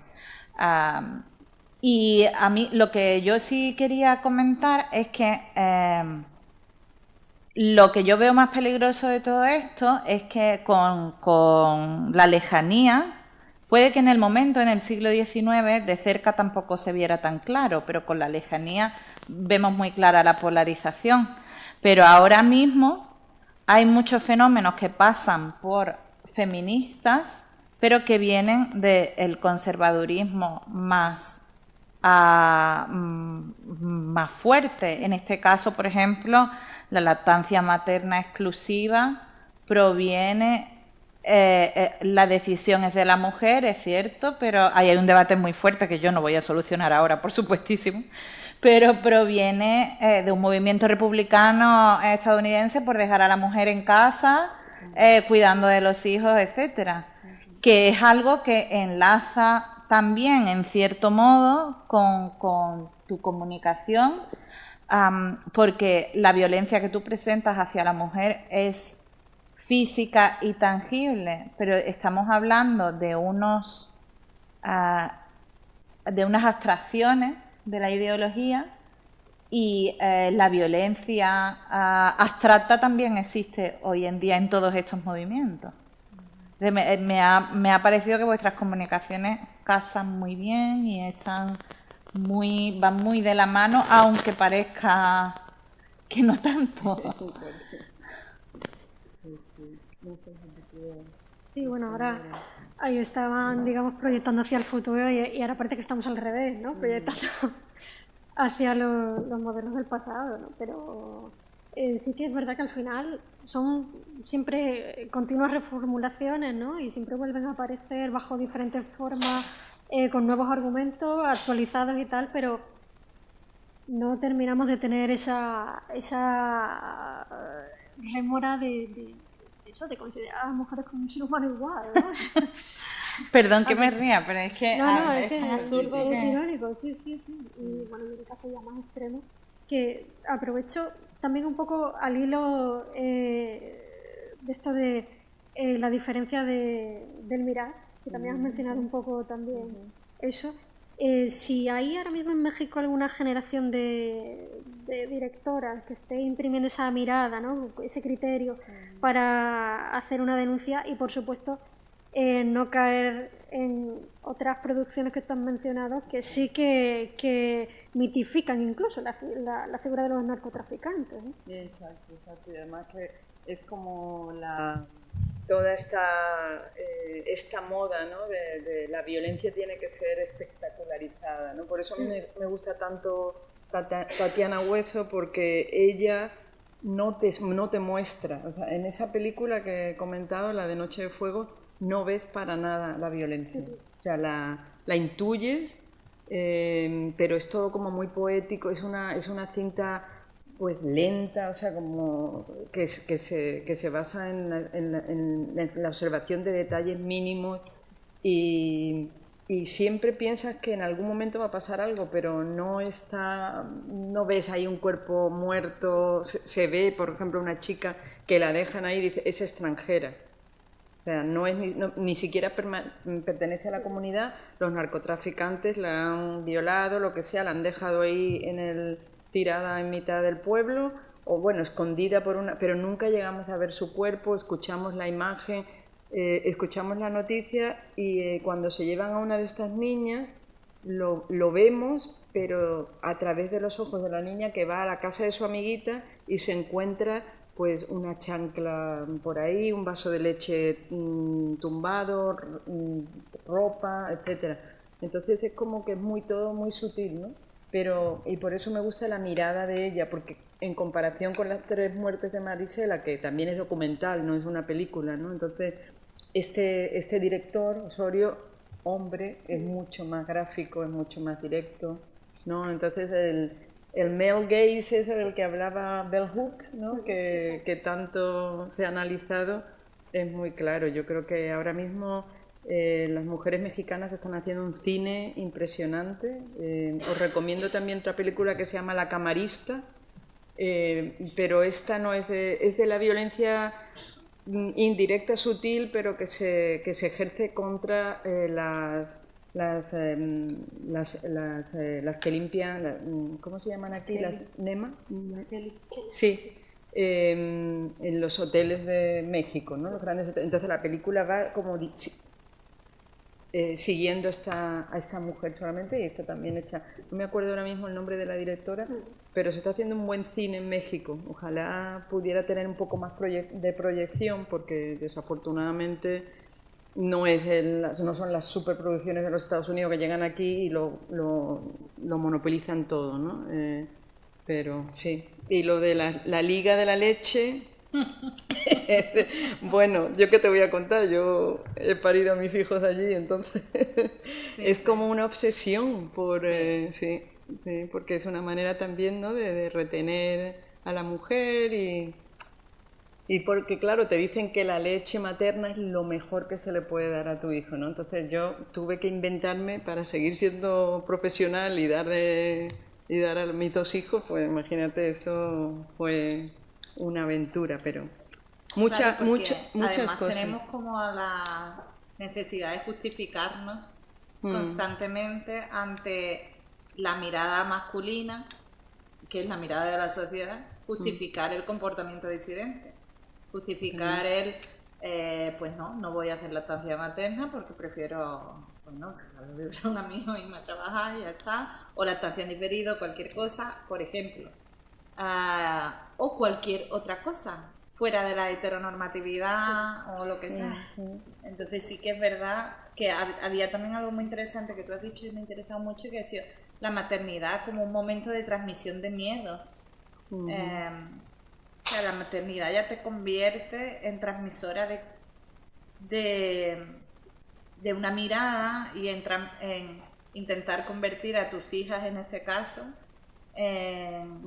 Y a mí lo que yo sí quería comentar es que lo que yo veo más peligroso de todo esto es que con la lejanía, puede que en el momento, en el siglo XIX, de cerca tampoco se viera tan claro, pero con la lejanía vemos muy clara la polarización. Pero ahora mismo hay muchos fenómenos que pasan por feministas, pero que vienen del conservadurismo más fuerte. En este caso, por ejemplo, la lactancia materna exclusiva proviene, la decisión es de la mujer, es cierto, pero ahí hay un debate muy fuerte que yo no voy a solucionar ahora, por supuestísimo, pero proviene de un movimiento republicano estadounidense por dejar a la mujer en casa, cuidando de los hijos, etcétera, que es algo que enlaza también, en cierto modo, con tu comunicación, porque la violencia que tú presentas hacia la mujer es física y tangible, pero estamos hablando de unas abstracciones de la ideología, y la violencia abstracta también existe hoy en día en todos estos movimientos. Me ha parecido que vuestras comunicaciones casan muy bien y van muy de la mano, aunque parezca que no tanto. Sí, bueno, ahora ahí estaban, digamos, proyectando hacia el futuro y ahora parece que estamos al revés, ¿no? Proyectando hacia los modelos del pasado, ¿no? Pero sí que es verdad que al final son siempre continuas reformulaciones, ¿no? Y siempre vuelven a aparecer bajo diferentes formas, con nuevos argumentos actualizados y tal, pero no terminamos de tener esa rémora de eso, de considerar a las mujeres como un ser humano igual, ¿no? Perdón que me ría, pero es que es absurdo. Es irónico, sí. Y bueno, en el caso ya más extremo, que aprovecho también un poco al hilo de esto de la diferencia del mirar, que también has mencionado un poco también eso. Si hay ahora mismo en México alguna generación de directoras que esté imprimiendo esa mirada, ¿no? Ese criterio para hacer una denuncia y, por supuesto, no caer en otras producciones que están mencionadas que sí que mitifican incluso la figura de los narcotraficantes, ¿no? Exacto. Y además que es como toda esta moda, ¿no? de la violencia tiene que ser espectacularizada, ¿no? Por eso a mí me gusta tanto Tatiana Huezo, porque ella no te muestra, o sea, en esa película que he comentado, la de Noche de Fuego, no ves para nada la violencia, o sea, la intuyes, pero es todo como muy poético, es una cinta pues lenta, o sea, como que se basa en la observación de detalles mínimos y siempre piensas que en algún momento va a pasar algo, pero no ves ahí un cuerpo muerto, se ve, por ejemplo, una chica que la dejan ahí y dice, es extranjera. O sea, ni siquiera pertenece a la comunidad, los narcotraficantes la han violado, lo que sea, la han dejado ahí tirada en mitad del pueblo, o bueno, escondida pero nunca llegamos a ver su cuerpo, escuchamos la imagen, escuchamos la noticia y cuando se llevan a una de estas niñas lo vemos, pero a través de los ojos de la niña que va a la casa de su amiguita y se encuentra pues una chancla por ahí, un vaso de leche tumbado, ropa, etcétera. Entonces es como que es todo muy sutil, ¿no? Y por eso me gusta la mirada de ella, porque en comparación con las 3 muertes de Marisela, que también es documental, no es una película, ¿no? Entonces este director, Osorio, hombre, es mucho más gráfico, es mucho más directo, ¿no? Entonces el male gaze ese del que hablaba Bell Hooks, ¿no? que tanto se ha analizado, es muy claro. Yo creo que ahora mismo las mujeres mexicanas están haciendo un cine impresionante. Os recomiendo también otra película que se llama La Camarista, pero esta no es de la violencia indirecta, sutil, pero que se ejerce contra las que limpian, ¿cómo se llaman aquí? Las NEMA. Sí, en los hoteles de México, ¿no? Los grandes hoteles. Entonces la película va como siguiendo a esta mujer solamente, y está también hecha, no me acuerdo ahora mismo el nombre de la directora, pero se está haciendo un buen cine en México. Ojalá pudiera tener un poco más de proyección, porque desafortunadamente no son las superproducciones de los Estados Unidos que llegan aquí y lo monopolizan todo, ¿no? Pero sí. Y lo de la Liga de la Leche, bueno, ¿yo qué te voy a contar? Yo he parido a mis hijos allí, entonces es como una obsesión sí, porque es una manera también, ¿no? de retener a la mujer y porque, claro, te dicen que la leche materna es lo mejor que se le puede dar a tu hijo, ¿no? Entonces yo tuve que inventarme para seguir siendo profesional y dar a mis 2 hijos, pues imagínate, eso fue una aventura, pero muchas además cosas. Tenemos como la necesidad de justificarnos constantemente ante la mirada masculina, que es la mirada de la sociedad, justificar el comportamiento disidente, justificar pues no voy a hacer lactancia materna porque prefiero, pues no, darle biberón a mi hijo y irme a trabajar y ya está, o lactancia en diferido, cualquier cosa, por ejemplo. O cualquier otra cosa fuera de la heteronormatividad o lo que sea. Entonces sí que es verdad que había también algo muy interesante que tú has dicho y me ha interesado mucho, que ha sido la maternidad como un momento de transmisión de miedos. O sea, la maternidad ya te convierte en transmisora de una mirada y en intentar convertir a tus hijas, en este caso,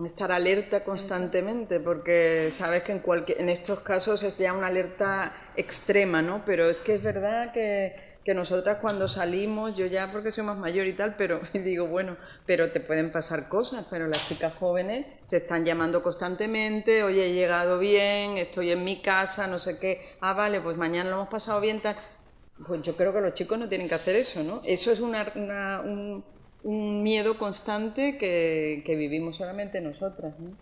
estar alerta constantemente, porque sabes que en estos casos es ya una alerta extrema, ¿no? Pero es que es verdad que nosotras cuando salimos, yo ya porque soy más mayor y tal, pero digo, bueno, pero te pueden pasar cosas, pero las chicas jóvenes se están llamando constantemente, oye, he llegado bien, estoy en mi casa, no sé qué, vale, pues mañana lo hemos pasado bien, tal. Pues yo creo que los chicos no tienen que hacer eso, ¿no? Eso es un miedo constante que vivimos solamente nosotras, ¿no?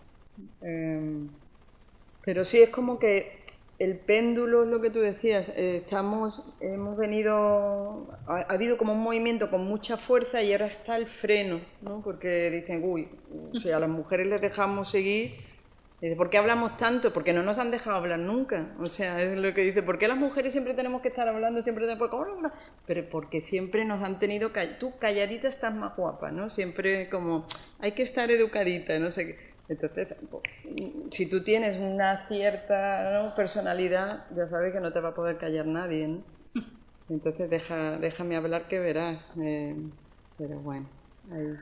Pero sí, es como que el péndulo es lo que tú decías, hemos venido, ha habido como un movimiento con mucha fuerza y ahora está el freno, ¿no? Porque dicen, o sea, a las mujeres les dejamos seguir. ¿Por qué hablamos tanto? Porque no nos han dejado hablar nunca. O sea, es lo que dice, ¿por qué las mujeres siempre tenemos que estar hablando? Pero porque siempre nos han tenido, tú calladita estás más guapa, ¿no? Siempre como, hay que estar educadita, no sé qué. Entonces, si tú tienes una cierta, ¿no?, personalidad, ya sabes que no te va a poder callar nadie, ¿no? Entonces déjame hablar que verás. Pero bueno, ahí.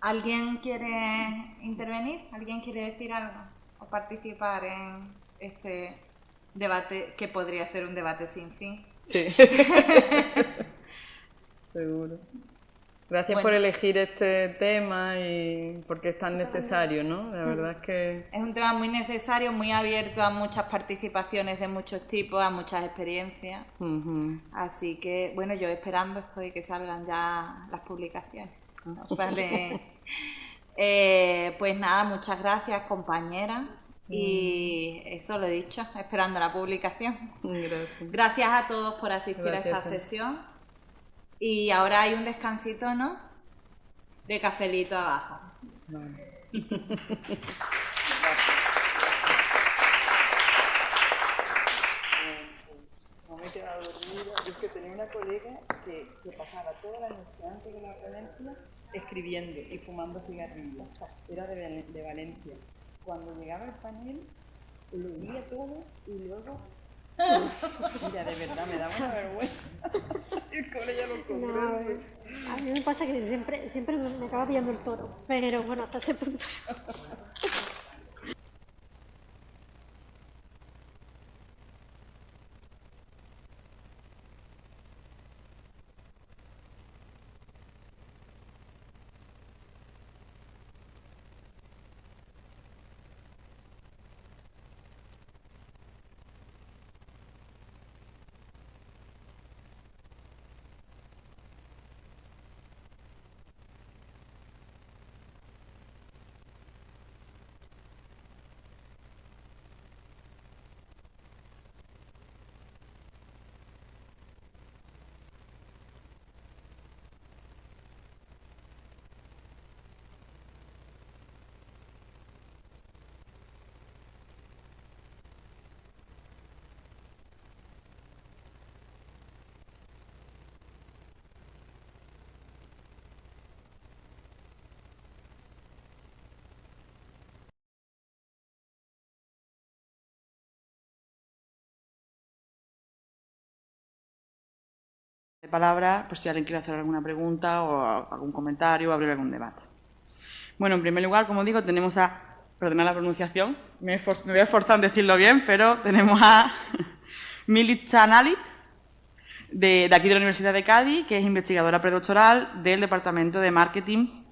¿Alguien quiere intervenir? ¿Alguien quiere decir algo o participar en este debate que podría ser un debate sin fin? Sí. Seguro. Gracias Bueno, por elegir este tema y porque es tan necesario, ¿no? La verdad es que... es un tema muy necesario, muy abierto a muchas participaciones de muchos tipos, a muchas experiencias. Así que, bueno, yo esperando estoy que salgan ya las publicaciones. Vale. Pues nada, muchas gracias, compañera. Y eso lo he dicho, esperando la publicación. Gracias. Gracias a todos por asistir a esta sesión. Y ahora hay un descansito, ¿no? De cafelito abajo. Vale. No me he quedado dormida. Es que tenía una colega que pasaba toda la noche antes de la ponencia escribiendo y fumando cigarrillos. O sea, era de Valencia. Cuando llegaba el panel, lo oía todo y luego... Mira, de verdad, me daba una vergüenza. Y con ella lo comprendo. A mí me pasa que siempre me acaba pillando el toro, pero bueno, hasta ese punto. De palabra, pues si alguien quiere hacer alguna pregunta o algún comentario o abrir algún debate. Bueno, en primer lugar, como digo, tenemos a, perdona la pronunciación, me voy a esforzar en decirlo bien, pero tenemos a Milica Nalit, de aquí de la Universidad de Cádiz, que es investigadora predoctoral del Departamento de Marketing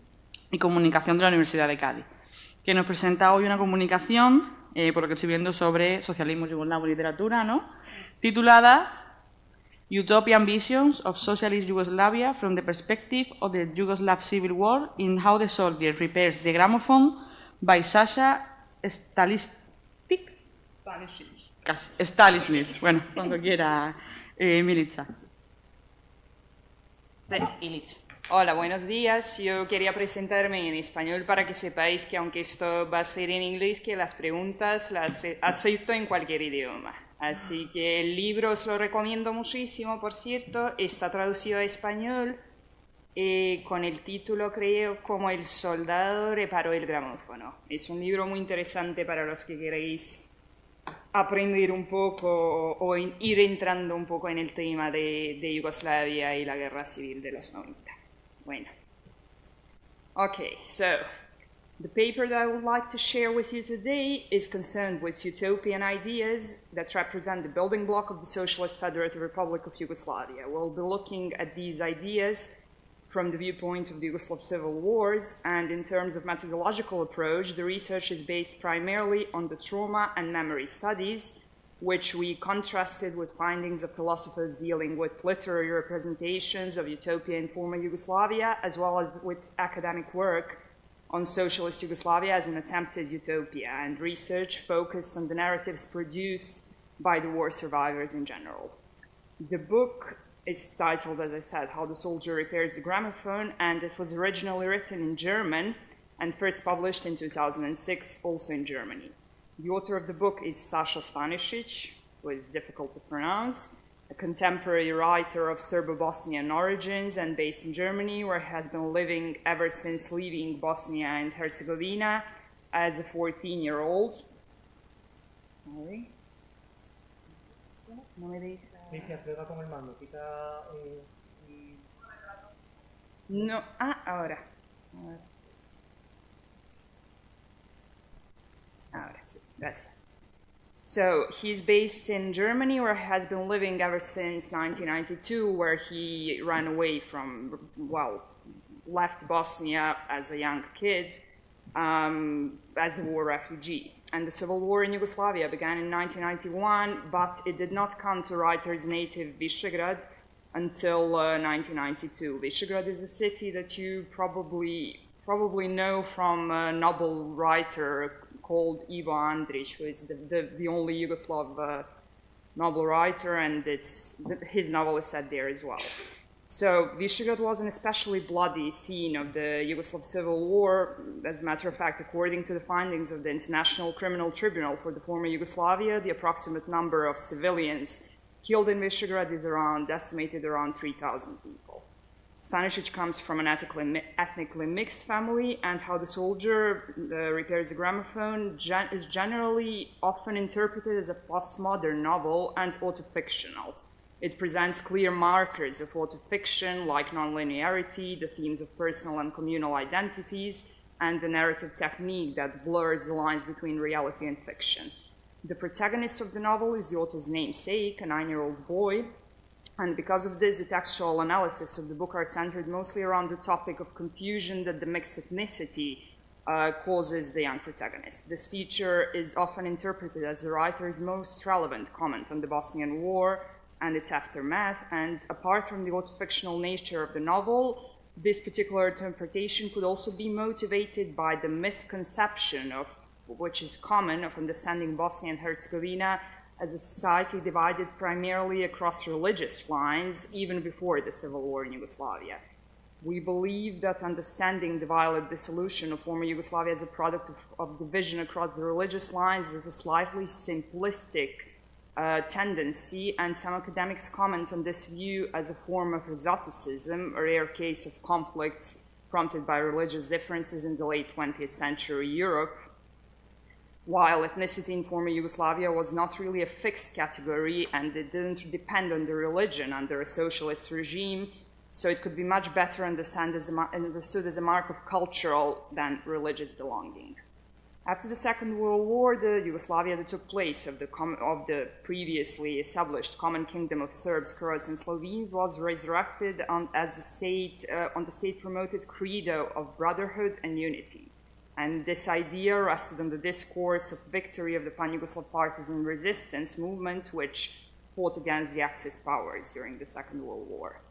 y Comunicación de la Universidad de Cádiz, que nos presenta hoy una comunicación, por lo que estoy viendo, sobre socialismo yugoslavo y literatura, ¿no?, titulada Utopian Visions of Socialist Yugoslavia from the Perspective of the Yugoslav Civil War in How the Soldier Repairs the Gramophone by Sasha Stalishnik. Stalishnik. Bueno, cuando quiera, Milica. Sí, Illich. Hola, buenos días. Yo quería presentarme en español para que sepáis que aunque esto va a ser en inglés, que las preguntas las acepto en cualquier idioma. Así que el libro os lo recomiendo muchísimo, por cierto. Está traducido a español con el título, creo, como El soldado reparó el gramófono. Es un libro muy interesante para los que queréis aprender un poco o ir entrando un poco en el tema de Yugoslavia y la guerra civil de los 90. Bueno. Okay, so the paper that I would like to share with you today is concerned with utopian ideas that represent the building block of the Socialist Federative Republic of Yugoslavia. We'll be looking at these ideas from the viewpoint of the Yugoslav civil wars, and in terms of methodological approach, the research is based primarily on the trauma and memory studies, which we contrasted with findings of philosophers dealing with literary representations of utopia in former Yugoslavia, as well as with academic work on socialist Yugoslavia as an attempted utopia, and research focused on the narratives produced by the war survivors in general. The book is titled, as I said, How the Soldier Repairs the Gramophone, and it was originally written in German and first published in 2006, also in Germany. The author of the book is Sasha Stanisic, who is difficult to pronounce, a contemporary writer of Serbo-Bosnian origins and based in Germany, where he has been living ever since leaving Bosnia and Herzegovina as a 14-year-old. Sorry. No me deja. No, ahora. Gracias. So he's based in Germany, where he has been living ever since 1992, where he ran away from, well, left Bosnia as a young kid as a war refugee. And the civil war in Yugoslavia began in 1991, but it did not come to writer's native Visegrad until 1992. Visegrad is a city that you probably know from a novel writer called Ivo Andrić, who is the only Yugoslav novel writer, and his novel is set there as well. So Visegrad was an especially bloody scene of the Yugoslav Civil War. As a matter of fact, according to the findings of the International Criminal Tribunal for the former Yugoslavia, the approximate number of civilians killed in Visegrad is estimated around 3,000 people. Stanisic comes from an ethnically mixed family, and How the Soldier Repairs the Gramophone is generally often interpreted as a postmodern novel and autofictional. It presents clear markers of autofiction like nonlinearity, the themes of personal and communal identities, and the narrative technique that blurs the lines between reality and fiction. The protagonist of the novel is the author's namesake, a 9-year-old boy, and because of this, the textual analysis of the book are centered mostly around the topic of confusion that the mixed ethnicity causes the young protagonist. This feature is often interpreted as the writer's most relevant comment on the Bosnian War and its aftermath, and apart from the autofictional nature of the novel, this particular interpretation could also be motivated by the misconception of, which is common, of understanding Bosnia and Herzegovina as a society divided primarily across religious lines, even before the civil war in Yugoslavia. We believe that understanding the violent dissolution of former Yugoslavia as a product of division across the religious lines is a slightly simplistic tendency, and some academics comment on this view as a form of exoticism, a rare case of conflicts prompted by religious differences in the late 20th century Europe. While ethnicity in former Yugoslavia was not really a fixed category and it didn't depend on the religion under a socialist regime, so it could be much better understood as a mark of cultural than religious belonging. After the Second World War, the Yugoslavia that took place of the previously established common kingdom of Serbs, Croats, and Slovenes was resurrected on the state-promoted credo of brotherhood and unity. And this idea rested on the discourse of victory of the pan-Yugoslav partisan resistance movement, which fought against the Axis powers during the Second World War.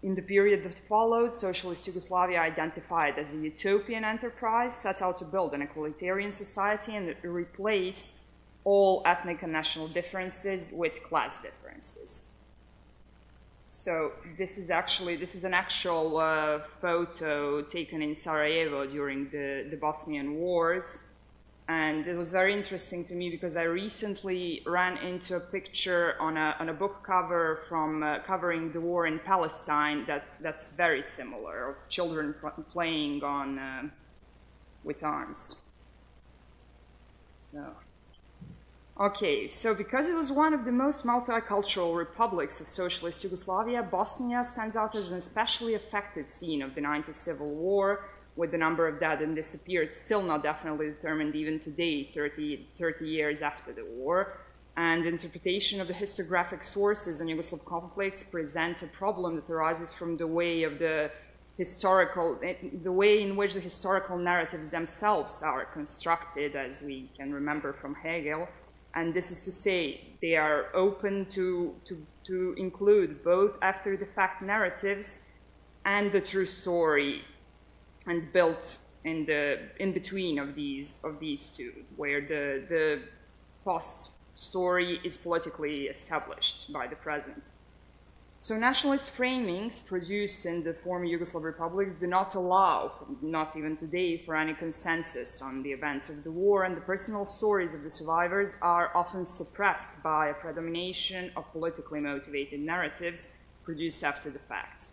In the period that followed, Socialist Yugoslavia, identified as a utopian enterprise, set out to build an equalitarian society and replace all ethnic and national differences with class differences. So this is an actual photo taken in Sarajevo during the Bosnian Wars. And it was very interesting to me because I recently ran into a picture on a book cover from covering the war in Palestine that's very similar, of children playing with arms. So because it was one of the most multicultural republics of socialist Yugoslavia, Bosnia stands out as an especially affected scene of the 90s civil war, with the number of dead and disappeared still not definitely determined even today, 30 years after the war. And interpretation of the historiographic sources on Yugoslav conflicts present a problem that arises from the way in which the historical narratives themselves are constructed, as we can remember from Hegel. And this is to say, they are open to include both after-the-fact narratives and the true story, and built in between of these two, where the past story is politically established by the present. So nationalist framings produced in the former Yugoslav republics do not allow, not even today, for any consensus on the events of the war, and the personal stories of the survivors are often suppressed by a predomination of politically motivated narratives produced after the fact.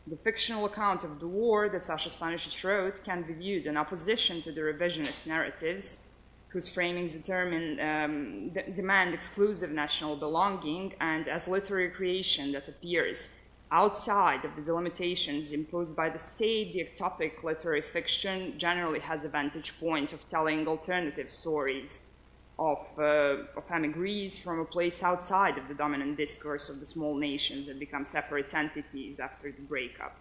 The fictional account of the war that Sasha Stanisic wrote can be viewed in opposition to the revisionist narratives, whose framings demand exclusive national belonging, and as literary creation that appears outside of the delimitations imposed by the state. The ectopic literary fiction generally has a vantage point of telling alternative stories of emigres from a place outside of the dominant discourse of the small nations that become separate entities after the breakup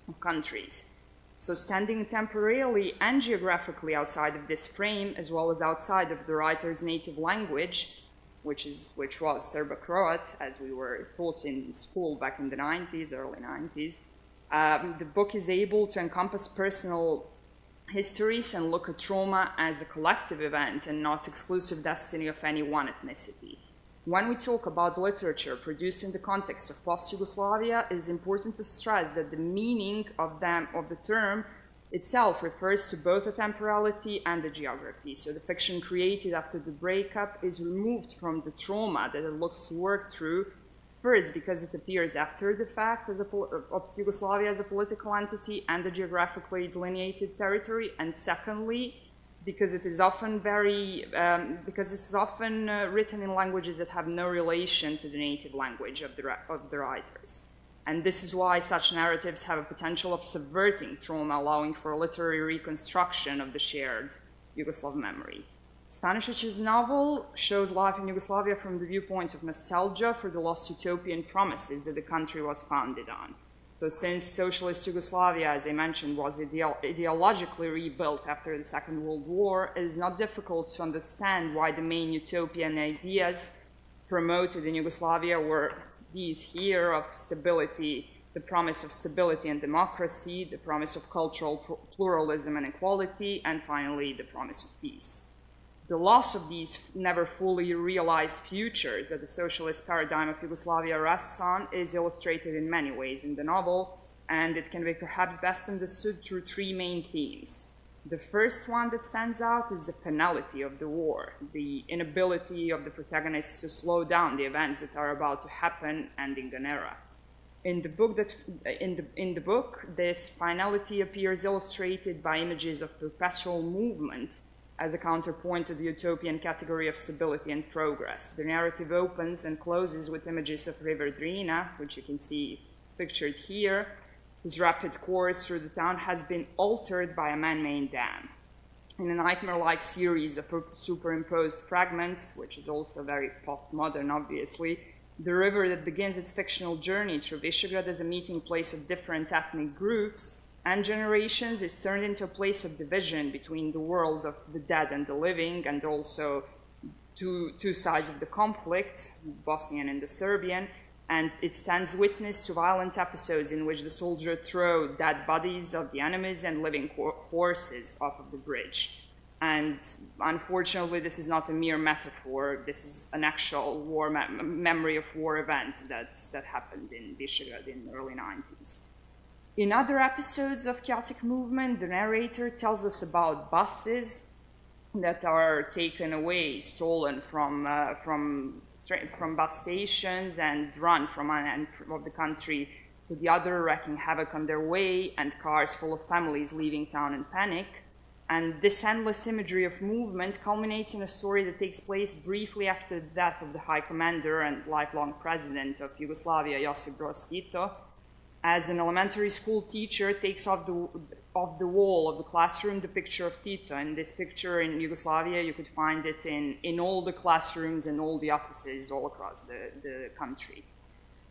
of countries. So standing temporarily and geographically outside of this frame, as well as outside of the writer's native language, which was Serbo-Croat, as we were taught in school back in the 90s, early 90s, the book is able to encompass personal histories and look at trauma as a collective event and not exclusive destiny of any one ethnicity. When we talk about literature produced in the context of post-Yugoslavia, it is important to stress that the meaning of the term itself refers to both the temporality and the geography. So the fiction created after the breakup is removed from the trauma that it looks to work through, first because it appears after the fact of Yugoslavia as a political entity and a geographically delineated territory, and secondly, because it is often written in languages that have no relation to the native language of the writers. And this is why such narratives have a potential of subverting trauma, allowing for a literary reconstruction of the shared Yugoslav memory. Stanishev's novel shows life in Yugoslavia from the viewpoint of nostalgia for the lost utopian promises that the country was founded on. So since socialist Yugoslavia, as I mentioned, was ideologically rebuilt after the Second World War, it is not difficult to understand why the main utopian ideas promoted in Yugoslavia were these here of stability, the promise of stability and democracy, the promise of cultural pluralism and equality, and finally the promise of peace. The loss of these never fully realized futures that the socialist paradigm of Yugoslavia rests on is illustrated in many ways in the novel, and it can be perhaps best understood through three main themes. The first one that stands out is the finality of the war, the inability of the protagonists to slow down the events that are about to happen, ending an era. In the book, this finality appears illustrated by images of perpetual movement as a counterpoint to the utopian category of stability and progress. The narrative opens and closes with images of River Drina, which you can see pictured here, whose rapid course through the town has been altered by a man-made dam. In a nightmare-like series of superimposed fragments, which is also very postmodern, obviously, the river that begins its fictional journey through Visegrad as a meeting place of different ethnic groups and generations is turned into a place of division between the worlds of the dead and the living, and also two sides of the conflict, Bosnian and the Serbian, and it stands witness to violent episodes in which the soldiers throw dead bodies of the enemies and living corpses off of the bridge. And unfortunately, this is not a mere metaphor. This is an actual war memory of war events that happened in Visegrad in the early 90s. In other episodes of Chaotic Movement, the narrator tells us about buses that are taken away, stolen from bus stations and run from one end of the country to the other, wreaking havoc on their way, and cars full of families leaving town in panic. And this endless imagery of movement culminates in a story that takes place briefly after the death of the High Commander and lifelong president of Yugoslavia, Josip Broz Tito, as an elementary school teacher takes off the wall of the classroom the picture of Tito. And this picture in Yugoslavia, you could find it in all the classrooms and all the offices all across the country.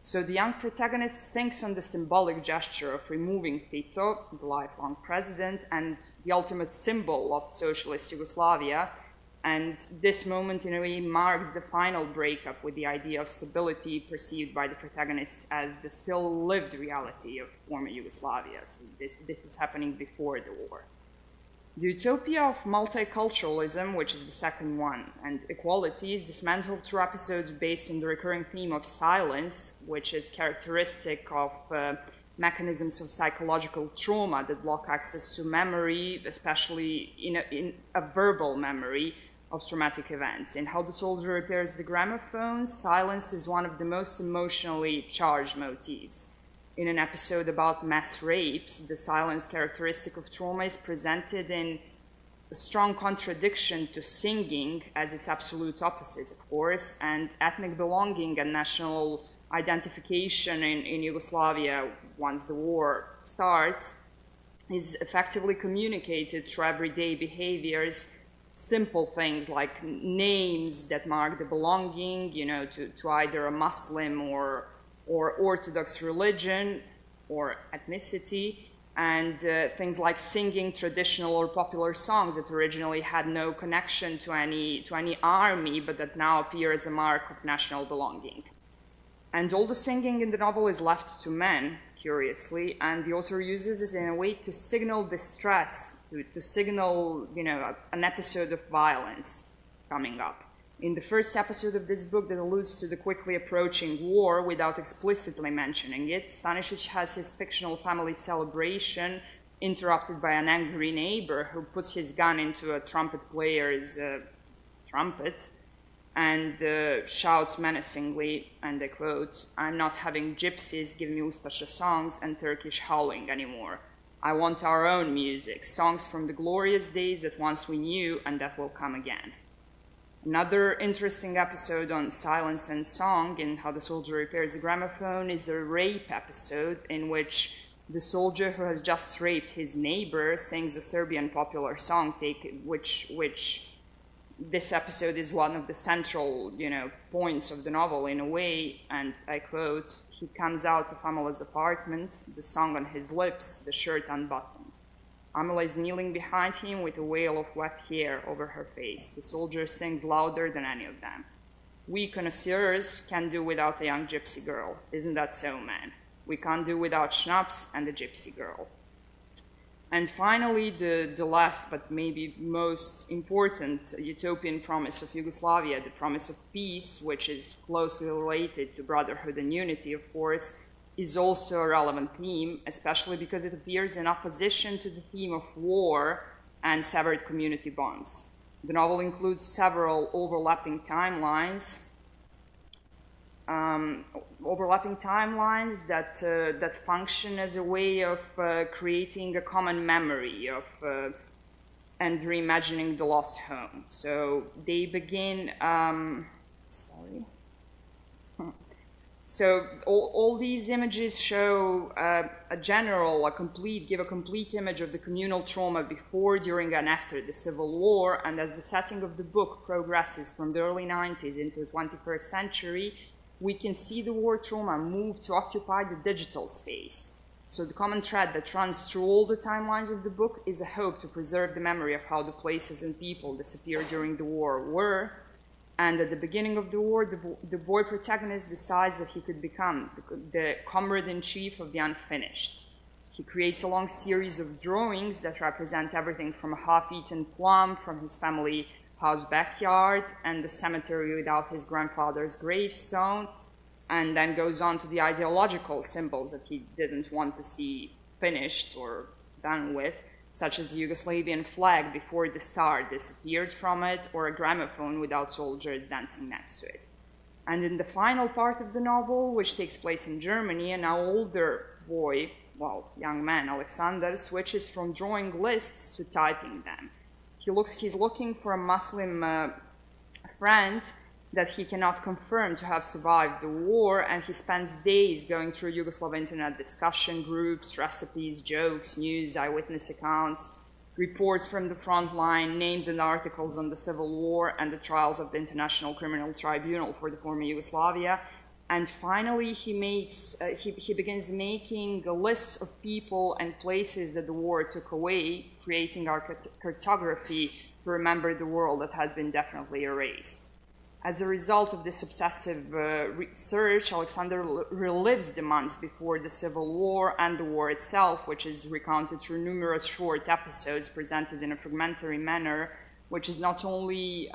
So the young protagonist thinks on the symbolic gesture of removing Tito, the lifelong president, and the ultimate symbol of socialist Yugoslavia. And this moment, in a way, marks the final breakup with the idea of stability perceived by the protagonist as the still lived reality of former Yugoslavia. So this is happening before the war. The utopia of multiculturalism, which is the second one, and equality is dismantled through episodes based on the recurring theme of silence, which is characteristic of mechanisms of psychological trauma that block access to memory, especially in a verbal memory of traumatic events. In How the Soldier Repairs the Gramophone, silence is one of the most emotionally charged motifs. In an episode about mass rapes, the silence characteristic of trauma is presented in a strong contradiction to singing as its absolute opposite, of course, and ethnic belonging and national identification in Yugoslavia once the war starts is effectively communicated through everyday behaviors simple things like names that mark the belonging, to either a Muslim or Orthodox religion or ethnicity, and things like singing traditional or popular songs that originally had no connection to any army, but that now appear as a mark of national belonging. And all the singing in the novel is left to men, curiously, and the author uses this in a way to signal distress, to signal, an episode of violence coming up. In the first episode of this book that alludes to the quickly approaching war without explicitly mentioning it, Stanisic has his fictional family celebration interrupted by an angry neighbor who puts his gun into a trumpet player's trumpet and shouts menacingly, and I quote, "I'm not having gypsies give me Ustasha songs and Turkish howling anymore. I want our own music, songs from the glorious days that once we knew and that will come again." Another interesting episode on silence and song in How the Soldier Repairs the Gramophone is a rape episode in which the soldier who has just raped his neighbor sings a Serbian popular song, which this episode is one of the central, points of the novel in a way, and I quote, "He comes out of Amala's apartment, the song on his lips, the shirt unbuttoned. Amala is kneeling behind him with a veil of wet hair over her face. The soldier sings louder than any of them. We connoisseurs can do without a young gypsy girl. Isn't that so, man? We can't do without schnapps and a gypsy girl." And finally, the last but maybe most important utopian promise of Yugoslavia, the promise of peace, which is closely related to brotherhood and unity, of course, is also a relevant theme, especially because it appears in opposition to the theme of war and severed community bonds. The novel includes several overlapping timelines that function as a way of creating a common memory and reimagining the lost home. So they begin. So all these images show give a complete image of the communal trauma before, during, and after the Civil War. And as the setting of the book progresses from the early 90s into the 21st century, we can see the war trauma move to occupy the digital space. So the common thread that runs through all the timelines of the book is a hope to preserve the memory of how the places and people disappeared during the war were. And at the beginning of the war, the boy protagonist decides that he could become the comrade-in-chief of the unfinished. He creates a long series of drawings that represent everything from a half-eaten plum from his family house backyard and the cemetery without his grandfather's gravestone, and then goes on to the ideological symbols that he didn't want to see finished or done with, such as the Yugoslavian flag before the star disappeared from it, or a gramophone without soldiers dancing next to it. And in the final part of the novel, which takes place in Germany, a now older young man, Alexander, switches from drawing lists to typing them. He's looking for a Muslim friend that he cannot confirm to have survived the war, and he spends days going through Yugoslav internet discussion groups, recipes, jokes, news, eyewitness accounts, reports from the front line, names and articles on the Civil War and the trials of the International Criminal Tribunal for the former Yugoslavia. And finally, he begins making a list of people and places that the war took away, creating cartography to remember the world that has been definitely erased. As a result of this obsessive research, Alexander relives the months before the Civil War and the war itself, which is recounted through numerous short episodes presented in a fragmentary manner, which is not only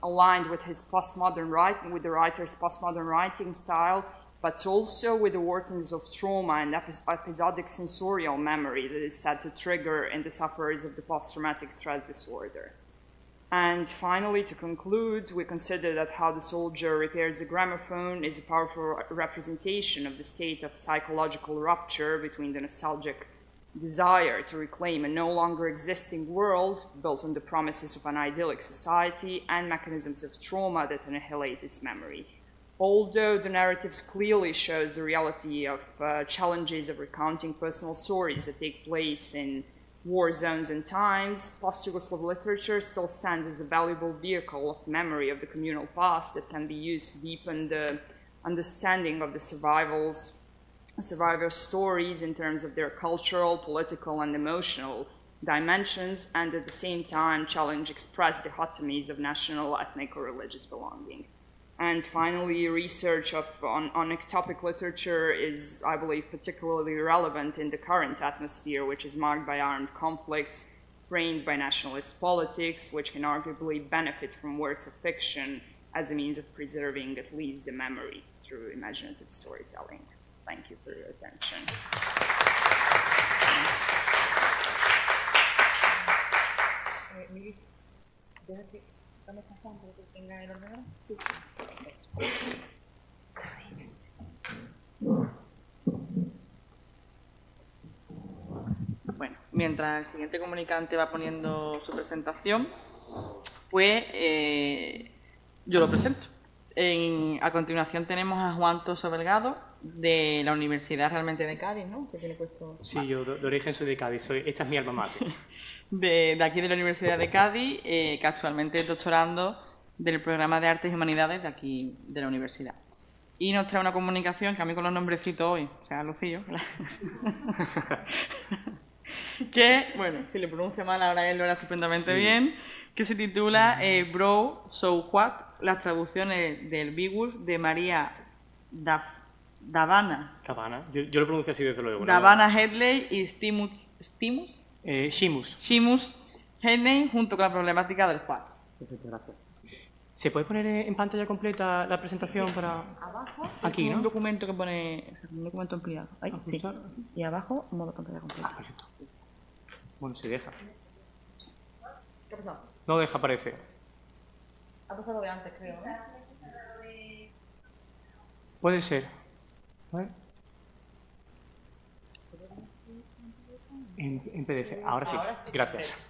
aligned with his with the writer's postmodern writing style, but also with the workings of trauma and episodic sensorial memory that is said to trigger in the sufferers of the post-traumatic stress disorder. And finally, to conclude, we consider that How the Soldier Repairs the Gramophone is a powerful representation of the state of psychological rupture between the nostalgic desire to reclaim a no longer existing world built on the promises of an idyllic society and mechanisms of trauma that annihilate its memory. Although the narratives clearly shows the reality of challenges of recounting personal stories that take place in war zones and times, post-Yugoslav literature still stands as a valuable vehicle of memory of the communal past that can be used to deepen the understanding of the survivors' stories in terms of their cultural, political, and emotional dimensions, and at the same time challenge express dichotomies of national, ethnic, or religious belonging. And finally, research on ectopic literature is, I believe, particularly relevant in the current atmosphere, which is marked by armed conflicts framed by nationalist politics, which can arguably benefit from works of fiction as a means of preserving at least the memory through imaginative storytelling. Thank you for your attention. Bueno, mientras el siguiente comunicante va poniendo su presentación, pues yo lo presento. A continuación tenemos a Juan Toso Delgado, de la Universidad realmente de Cádiz, ¿no? ¿Qué tiene puesto? Sí, yo de origen soy de Cádiz, esta es mi alma mater. De aquí de la Universidad de Cádiz, que actualmente es doctorando del programa de Artes y Humanidades de aquí de la universidad. Y nos trae una comunicación que a mí con los nombrecitos hoy, o sea, Lucillo, que, bueno, si le pronuncio mal ahora él lo hará estupendamente bien, que se titula Bro, So What, las traducciones del Beowulf de María Davana. Yo lo pronuncio así desde luego. Davana Headley y Seamus Headley junto con la problemática del What. Perfecto, gracias. ¿Se puede poner en pantalla completa la presentación para...? Abajo, aquí, ¿no? Un documento que pone... Un documento ampliado. Ahí, sí. Y abajo, modo pantalla completa. Perfecto. Bueno, se deja. ¿Qué ha pasado? No deja, parece. Ha pasado lo de antes, creo, ¿no? Puede ser. ¿Vale? En PDF. Ahora sí. Gracias.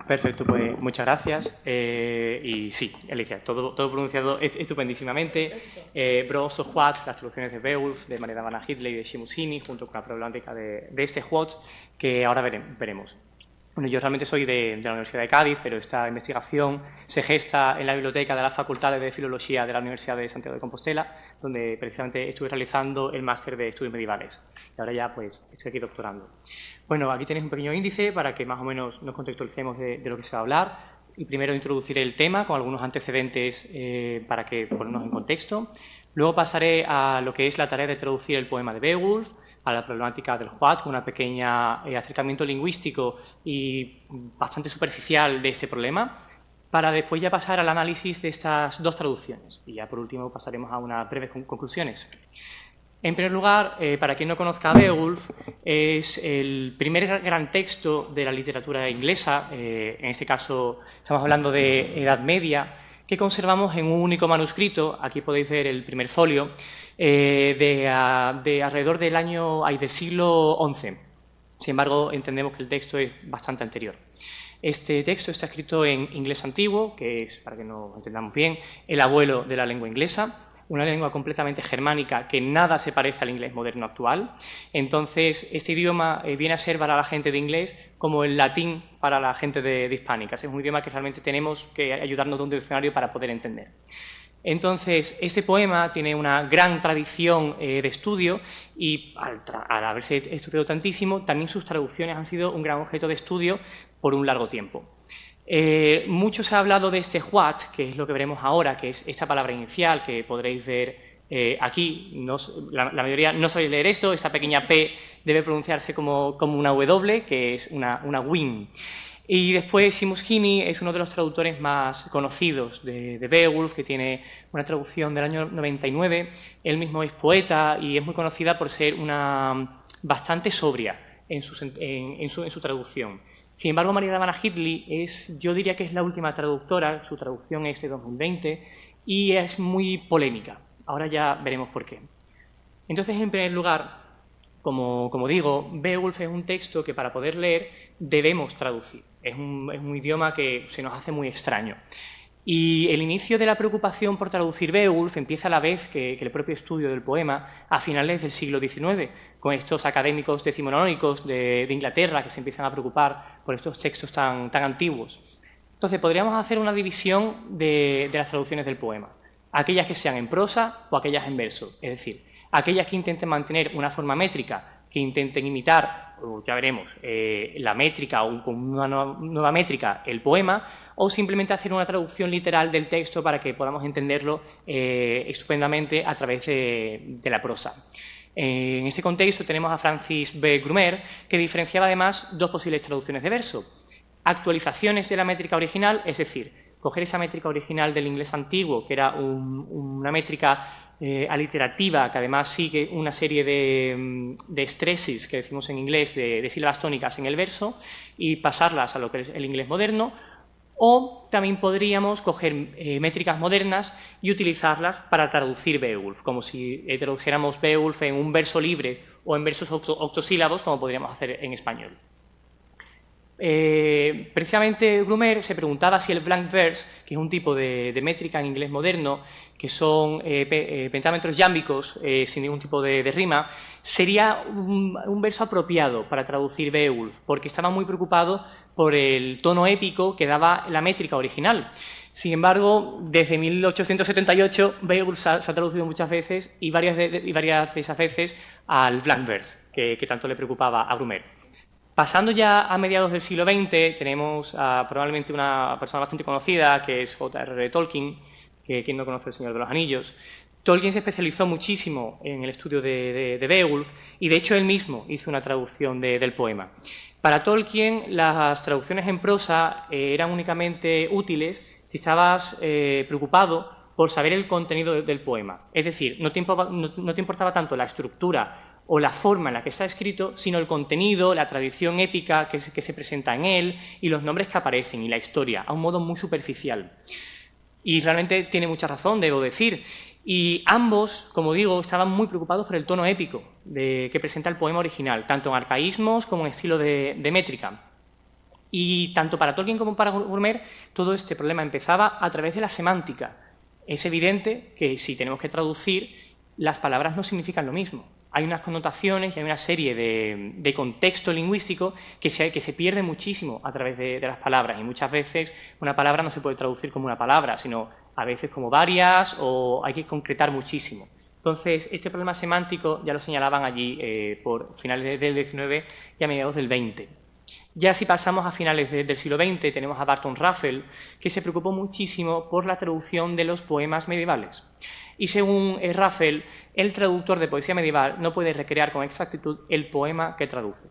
Perfecto, pues muchas gracias. Y sí, Alicia, todo pronunciado estupendísimamente. Bro, So What, las traducciones de Beowulf, de María Davana Headley y de Seamus Heaney, junto con la problemática de este What, que ahora veremos. Bueno, yo realmente soy de la Universidad de Cádiz, pero esta investigación se gesta en la biblioteca de las Facultades de Filología de la Universidad de Santiago de Compostela, donde precisamente estuve realizando el máster de Estudios Medievales. Y ahora ya pues estoy aquí doctorando. Bueno, aquí tenéis un pequeño índice para que más o menos nos contextualicemos de lo que se va a hablar. Y primero introduciré el tema con algunos antecedentes para que ponernos en contexto. Luego pasaré a lo que es la tarea de traducir el poema de Beowulf, a la problemática del What, con un pequeño acercamiento lingüístico y bastante superficial de este problema, para después ya pasar al análisis de estas dos traducciones. Y ya por último pasaremos a unas breves conclusiones. En primer lugar, para quien no conozca a Beowulf, es el primer gran texto de la literatura inglesa, en este caso estamos hablando de Edad Media, que conservamos en un único manuscrito. Aquí podéis ver el primer folio, de alrededor del siglo XI. Sin embargo, entendemos que el texto es bastante anterior. Este texto está escrito en inglés antiguo, que es, para que nos entendamos bien, el abuelo de la lengua inglesa, una lengua completamente germánica que nada se parece al inglés moderno actual. Entonces, este idioma viene a ser para la gente de inglés como el latín para la gente de hispánica. Es un idioma que realmente tenemos que ayudarnos de un diccionario para poder entender. Entonces, este poema tiene una gran tradición de estudio y al haberse estudiado tantísimo, también sus traducciones han sido un gran objeto de estudio por un largo tiempo. Mucho se ha hablado de este what, que es lo que veremos ahora, que es esta palabra inicial que podréis ver aquí. La mayoría no sabéis leer esto, esta pequeña P debe pronunciarse como una W, que es una win. Y después Seamus Heaney es uno de los traductores más conocidos de Beowulf, que tiene una traducción del año 99. Él mismo es poeta y es muy conocida por ser bastante sobria en su traducción. Sin embargo, María Davana Headley yo diría que es la última traductora, su traducción es de 2020 y es muy polémica. Ahora ya veremos por qué. Entonces, en primer lugar, como digo, Beowulf es un texto que para poder leer debemos traducir. Es un idioma que se nos hace muy extraño. Y el inicio de la preocupación por traducir Beowulf empieza a la vez que el propio estudio del poema a finales del siglo XIX, con estos académicos decimonónicos de Inglaterra que se empiezan a preocupar por estos textos tan antiguos. Entonces, podríamos hacer una división de las traducciones del poema. Aquellas que sean en prosa o aquellas en verso. Es decir, aquellas que intenten mantener una forma métrica, que intenten imitar, o ya veremos, la métrica o con una nueva métrica el poema, o simplemente hacer una traducción literal del texto para que podamos entenderlo estupendamente a través de la prosa. En este contexto tenemos a Francis B. Grumer, que diferenciaba además dos posibles traducciones de verso. Actualizaciones de la métrica original, es decir, coger esa métrica original del inglés antiguo, que era una métrica aliterativa, que además sigue una serie de estresis, que decimos en inglés, de sílabas tónicas en el verso, y pasarlas a lo que es el inglés moderno. O también podríamos coger métricas modernas y utilizarlas para traducir Beowulf, como si tradujéramos Beowulf en un verso libre o en versos octosílabos, como podríamos hacer en español. Precisamente Grumer se preguntaba si el blank verse, que es un tipo de métrica en inglés moderno, que son pentámetros yámbicos sin ningún tipo de rima, sería un verso apropiado para traducir Beowulf, porque estaba muy preocupado por el tono épico que daba la métrica original. Sin embargo, desde 1878 Beowulf se ha traducido muchas veces y varias de esas veces al blank verse, que tanto le preocupaba a Grumer. Pasando ya a mediados del siglo XX, tenemos probablemente una persona bastante conocida, que es J.R.R. Tolkien, que quien no conoce El Señor de los Anillos. Tolkien se especializó muchísimo en el estudio de Beowulf y, de hecho, él mismo hizo una traducción del poema. Para Tolkien, las traducciones en prosa eran únicamente útiles si estabas preocupado por saber el contenido del poema. Es decir, no te importaba tanto la estructura o la forma en la que está escrito, sino el contenido, la tradición épica que se presenta en él y los nombres que aparecen y la historia, a un modo muy superficial. Y realmente tiene mucha razón, debo decir. Y ambos, como digo, estaban muy preocupados por el tono épico que presenta el poema original, tanto en arcaísmos como en estilo de métrica. Y tanto para Tolkien como para Grumer, todo este problema empezaba a través de la semántica. Es evidente que si tenemos que traducir, las palabras no significan lo mismo. Hay unas connotaciones y hay una serie de contexto lingüístico que se pierde muchísimo a través de las palabras, y muchas veces una palabra no se puede traducir como una palabra, sino a veces como varias, o hay que concretar muchísimo. Entonces, este problema semántico ya lo señalaban allí por finales del XIX y a mediados del XX. Ya si pasamos a finales del siglo XX, tenemos a Barton Ruffell, que se preocupó muchísimo por la traducción de los poemas medievales. Y según Ruffell, el traductor de poesía medieval no puede recrear con exactitud el poema que traduce.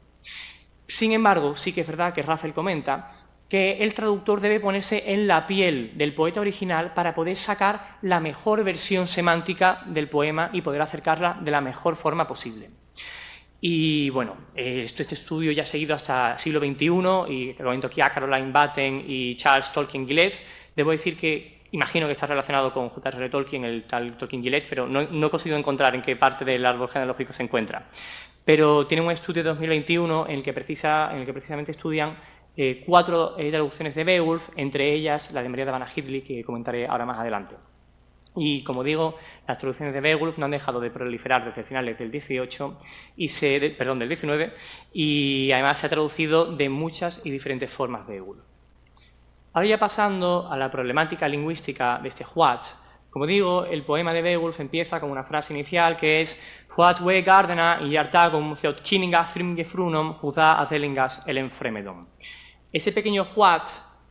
Sin embargo, sí que es verdad que Ruffell comenta que el traductor debe ponerse en la piel del poeta original para poder sacar la mejor versión semántica del poema y poder acercarla de la mejor forma posible. Y bueno, este estudio ya ha seguido hasta el siglo XXI, y te comento aquí a Caroline Batten y Charles Tolkien Gillett. Debo decir que imagino que está relacionado con J.R.R. Tolkien, el tal Tolkien Gillett, pero no he conseguido encontrar en qué parte del árbol genealógico se encuentra. Pero tiene un estudio de 2021 en el que precisamente estudian 4 traducciones de Beowulf, entre ellas la de María de Vanna Hidley, que comentaré ahora más adelante. Y, como digo, las traducciones de Beowulf no han dejado de proliferar desde finales del XIX, y además se ha traducido de muchas y diferentes formas Beowulf. Ahora ya pasando a la problemática lingüística de este What, como digo, el poema de Beowulf empieza con una frase inicial que es What we gardena y yartagum theotkininga thrimgefrunum juda athelingas elenfremedon. Ese pequeño What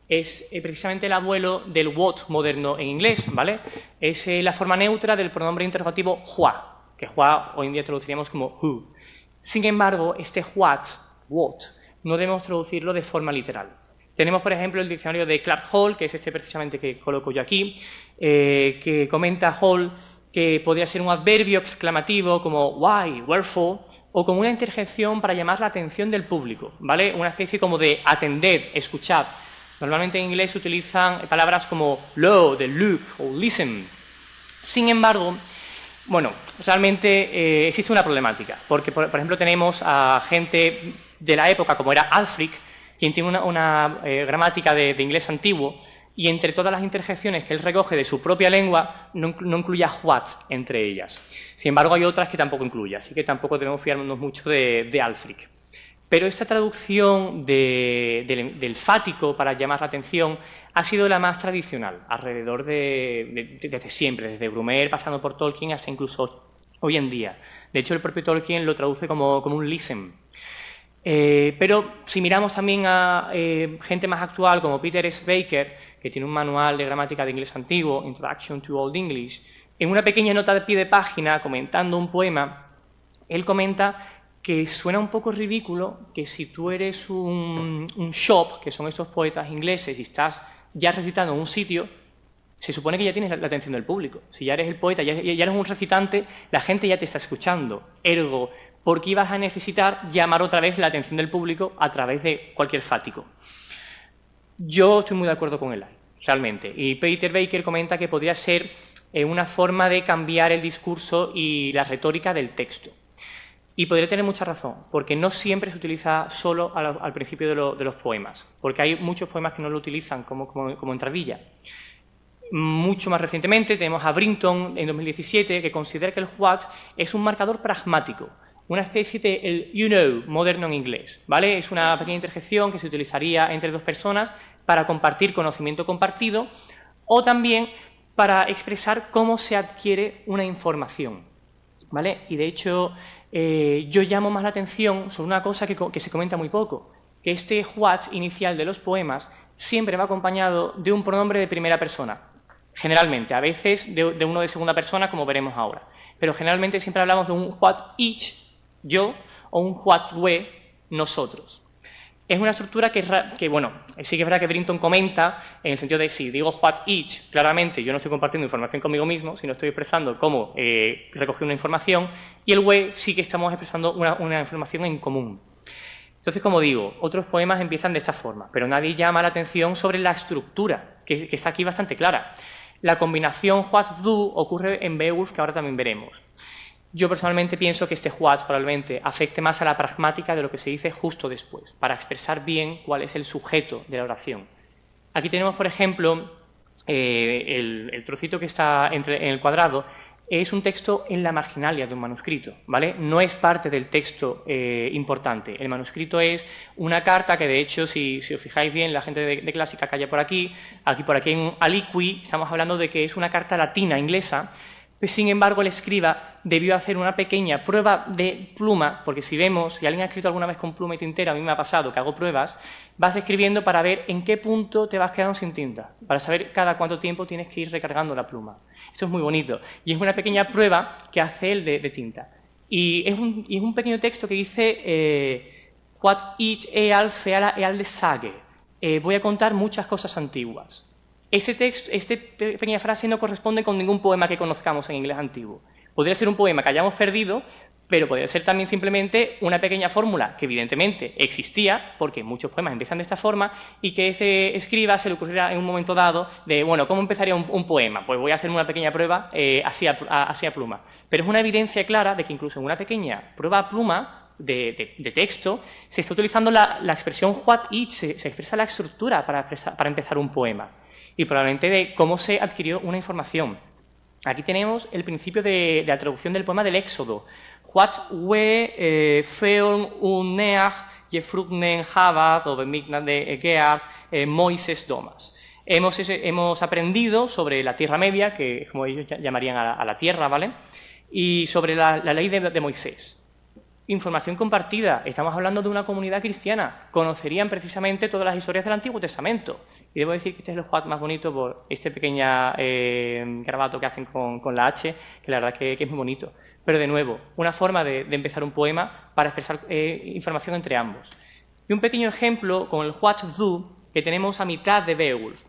es precisamente el abuelo del what moderno en inglés, ¿vale? Es la forma neutra del pronombre interrogativo wha, que wha hoy en día traduciríamos como who. Sin embargo, este what, no debemos traducirlo de forma literal. Tenemos, por ejemplo, el diccionario de Clark Hall, que es este precisamente que coloco yo aquí, que comenta Hall que podría ser un adverbio exclamativo como why, wherefore, o como una interjección para llamar la atención del público, ¿vale? Una especie como de atender, escuchar. Normalmente en inglés se utilizan palabras como lo, de look o listen. Sin embargo, bueno, realmente existe una problemática, porque, por ejemplo, tenemos a gente de la época como era Alfric, quien tiene una gramática de inglés antiguo, y entre todas las interjecciones que él recoge de su propia lengua no incluye a what entre ellas. Sin embargo, hay otras que tampoco incluye, así que tampoco debemos fiarnos mucho de Alfric. Pero esta traducción del fático para llamar la atención ha sido la más tradicional, alrededor desde siempre, desde Brummel, pasando por Tolkien, hasta incluso hoy en día. De hecho, el propio Tolkien lo traduce como un listen. Pero si miramos también a gente más actual, como Peter S. Baker, que tiene un manual de gramática de inglés antiguo, Introduction to Old English, en una pequeña nota de pie de página, comentando un poema, él comenta que suena un poco ridículo que si tú eres un shop, que son estos poetas ingleses, y estás ya recitando en un sitio, se supone que ya tienes la atención del público. Si ya eres el poeta, ya eres un recitante, la gente ya te está escuchando. Ergo, ¿por qué ibas a necesitar llamar otra vez la atención del público a través de cualquier fático? Yo estoy muy de acuerdo con él, realmente. Y Peter Baker comenta que podría ser una forma de cambiar el discurso y la retórica del texto. Y podría tener mucha razón, porque no siempre se utiliza solo al principio de los poemas, porque hay muchos poemas que no lo utilizan como entradilla. Mucho más recientemente tenemos a Brinton en 2017, que considera que el what es un marcador pragmático, una especie de el you know moderno en inglés, ¿vale? Es una pequeña interjección que se utilizaría entre dos personas para compartir conocimiento compartido o también para expresar cómo se adquiere una información, ¿vale? Y de hecho yo llamo más la atención sobre una cosa que se comenta muy poco, que este what inicial de los poemas siempre va acompañado de un pronombre de primera persona, generalmente, a veces de uno de segunda persona, como veremos ahora, pero generalmente siempre hablamos de un what each, yo, o un what we, nosotros. Es una estructura que, bueno, sí que es verdad que Brinton comenta, en el sentido de si digo what each, claramente yo no estoy compartiendo información conmigo mismo, sino estoy expresando cómo recogí una información, y el we sí que estamos expresando una información en común. Entonces, como digo, otros poemas empiezan de esta forma, pero nadie llama la atención sobre la estructura, que está aquí bastante clara. La combinación what-do ocurre en Beowulf, que ahora también veremos. Yo personalmente pienso que este what probablemente afecte más a la pragmática de lo que se dice justo después, para expresar bien cuál es el sujeto de la oración. Aquí tenemos, por ejemplo, el trocito que está en el cuadrado, es un texto en la marginalia de un manuscrito, ¿vale? No es parte del texto importante. El manuscrito es una carta que, de hecho, si os fijáis bien, la gente de clásica que haya por aquí en Aliqui, estamos hablando de que es una carta latina, inglesa. Sin embargo, el escriba debió hacer una pequeña prueba de pluma, porque si vemos, si alguien ha escrito alguna vez con pluma y tintera, a mí me ha pasado que hago pruebas, vas escribiendo para ver en qué punto te vas quedando sin tinta, para saber cada cuánto tiempo tienes que ir recargando la pluma. Esto es muy bonito, y es una pequeña prueba que hace él de tinta. Y es un pequeño texto que dice what each eal feala eal de sage. Voy a contar muchas cosas antiguas. Esta pequeña frase no corresponde con ningún poema que conozcamos en inglés antiguo. Podría ser un poema que hayamos perdido, pero podría ser también simplemente una pequeña fórmula que evidentemente existía, porque muchos poemas empiezan de esta forma, y que ese escriba se le ocurriera en un momento dado de, bueno, ¿cómo empezaría un poema? Pues voy a hacer una pequeña prueba así a pluma. Pero es una evidencia clara de que incluso en una pequeña prueba a pluma de texto se está utilizando la expresión what each, se expresa la estructura para empezar un poema. Y probablemente de cómo se adquirió una información. Aquí tenemos el principio de la traducción del poema del Éxodo. What we feon uneach jefrugnen habad o bemigna de egear Moises domas. Hemos aprendido sobre la Tierra Media, que como ellos llamarían a la Tierra, ¿vale? Y sobre la ley de Moisés. Información compartida. Estamos hablando de una comunidad cristiana. Conocerían precisamente todas las historias del Antiguo Testamento. Y debo decir que este es el what más bonito por este pequeño garabato que hacen con la H, que la verdad que es muy bonito. Pero de nuevo, una forma de empezar un poema para expresar información entre ambos. Y un pequeño ejemplo con el what do que tenemos a mitad de Beowulf.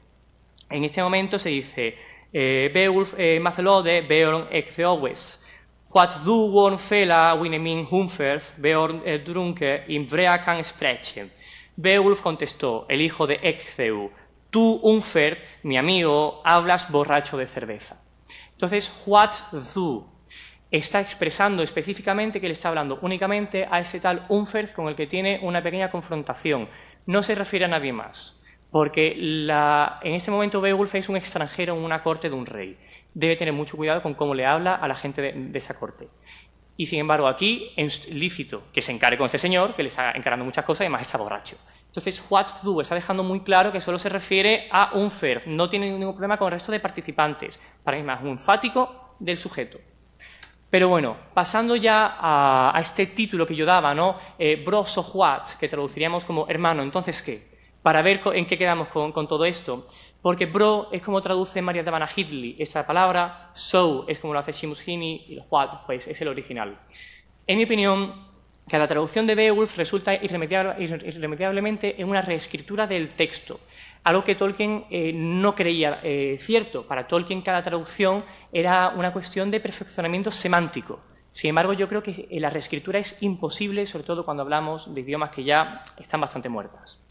En este momento se dice Beowulf Mathelode Beorn Ectheowes. What do won fela winemin humferth Beorn drunke in breacan sprechen. Beowulf contestó, el hijo de Ectheu, tú, Unfer, mi amigo, hablas borracho de cerveza. Entonces, what do está expresando específicamente que le está hablando únicamente a ese tal Unfer con el que tiene una pequeña confrontación. No se refiere a nadie más. porque en ese momento Beowulf es un extranjero en una corte de un rey. Debe tener mucho cuidado con cómo le habla a la gente de esa corte. Y sin embargo aquí es lícito que se encare con ese señor, que le está encarando muchas cosas y además está borracho. Entonces, what do está dejando muy claro que solo se refiere a un verb, no tiene ningún problema con el resto de participantes. Para mí es más un enfático del sujeto. Pero bueno, pasando ya a este título que yo daba, ¿no? Bro, so what, que traduciríamos como hermano, entonces ¿qué? Para ver en qué quedamos con todo esto. Porque bro es como traduce Maria de Vanna Hidley esta palabra, so es como lo hace Seamus Heaney y what pues es el original. En mi opinión, que la traducción de Beowulf resulta irremediablemente en una reescritura del texto, algo que Tolkien no creía cierto. Para Tolkien cada traducción era una cuestión de perfeccionamiento semántico. Sin embargo, yo creo que la reescritura es imposible, sobre todo cuando hablamos de idiomas que ya están bastante muertas.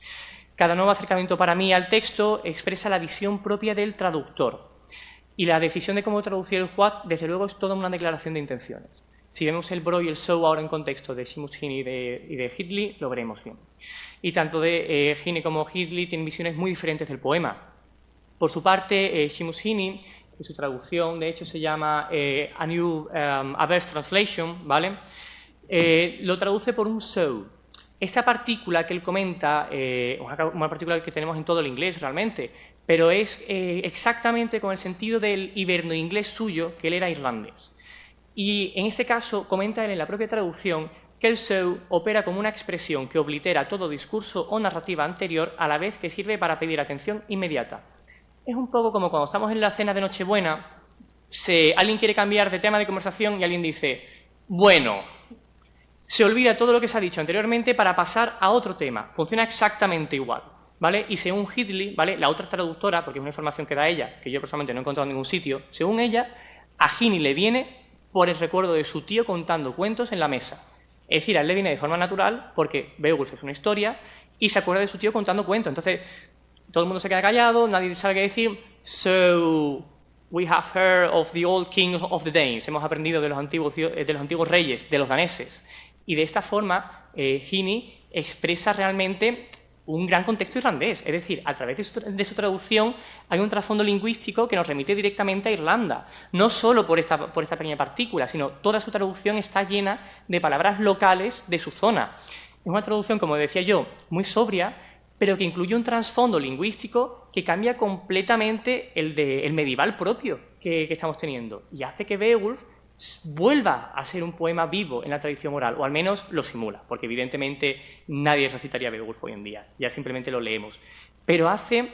Cada nuevo acercamiento para mí al texto expresa la visión propia del traductor. Y la decisión de cómo traducir el what, desde luego, es toda una declaración de intenciones. Si vemos el bro y el so ahora en contexto de Seamus Heaney y de Hidley, lo veremos bien. Y tanto de Heaney como Hidley tienen visiones muy diferentes del poema. Por su parte, Seamus Heaney, que su traducción de hecho se llama A New Averse Translation, ¿vale? Lo traduce por un so. Esta partícula que él comenta, una partícula que tenemos en todo el inglés realmente, pero es exactamente con el sentido del hiberno-inglés suyo, que él era irlandés. Y en este caso comenta él en la propia traducción que el so opera como una expresión que oblitera todo discurso o narrativa anterior a la vez que sirve para pedir atención inmediata. Es un poco como cuando estamos en la cena de Nochebuena, alguien quiere cambiar de tema de conversación y alguien dice, bueno, se olvida todo lo que se ha dicho anteriormente para pasar a otro tema. Funciona exactamente igual, ¿vale? Y según Hidley, ¿vale? La otra traductora, porque es una información que da ella, que yo personalmente no he encontrado en ningún sitio, según ella, a Heaney le viene por el recuerdo de su tío contando cuentos en la mesa. Es decir, a él le viene de forma natural porque Beowulf es una historia y se acuerda de su tío contando cuentos. Entonces, todo el mundo se queda callado, nadie sabe qué decir. So, we have heard of the old king of the Danes. Hemos aprendido de los antiguos reyes, de los daneses. Y de esta forma, Heaney expresa realmente un gran contexto irlandés. Es decir, a través de su traducción hay un trasfondo lingüístico que nos remite directamente a Irlanda. No solo por esta pequeña partícula, sino toda su traducción está llena de palabras locales de su zona. Es una traducción, como decía yo, muy sobria, pero que incluye un trasfondo lingüístico que cambia completamente el medieval propio que estamos teniendo. Y hace que Beowulf vuelva a ser un poema vivo en la tradición oral, o al menos lo simula, porque evidentemente nadie recitaría Beowulf hoy en día, ya simplemente lo leemos. Pero hace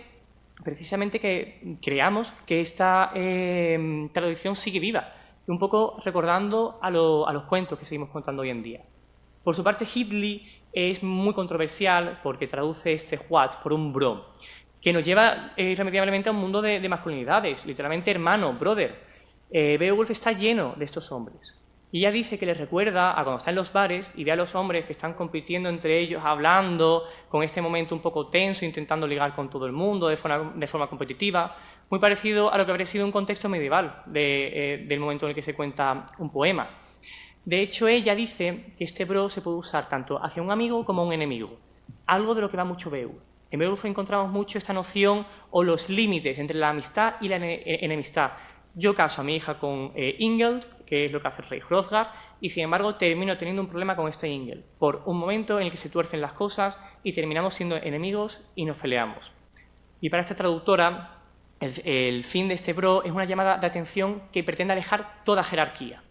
precisamente que creamos que esta tradición sigue viva, un poco recordando a los cuentos que seguimos contando hoy en día. Por su parte, Hidley es muy controversial porque traduce este what por un bro, que nos lleva irremediablemente a un mundo de masculinidades, literalmente hermano, brother. Beowulf está lleno de estos hombres. Y ella dice que les recuerda a cuando está en los bares y ve a los hombres que están compitiendo entre ellos, hablando, con este momento un poco tenso, intentando ligar con todo el mundo de forma competitiva, muy parecido a lo que habría sido un contexto medieval del momento en el que se cuenta un poema. De hecho, ella dice que este bro se puede usar tanto hacia un amigo como un enemigo, algo de lo que va mucho Beowulf. En Beowulf encontramos mucho esta noción o los límites entre la amistad y la enemistad. Yo caso a mi hija con Ingeld, que es lo que hace el rey Hrothgar, y sin embargo termino teniendo un problema con este Ingeld, por un momento en el que se tuercen las cosas y terminamos siendo enemigos y nos peleamos. Y para esta traductora, el fin de este bro es una llamada de atención que pretende alejar toda jerarquía.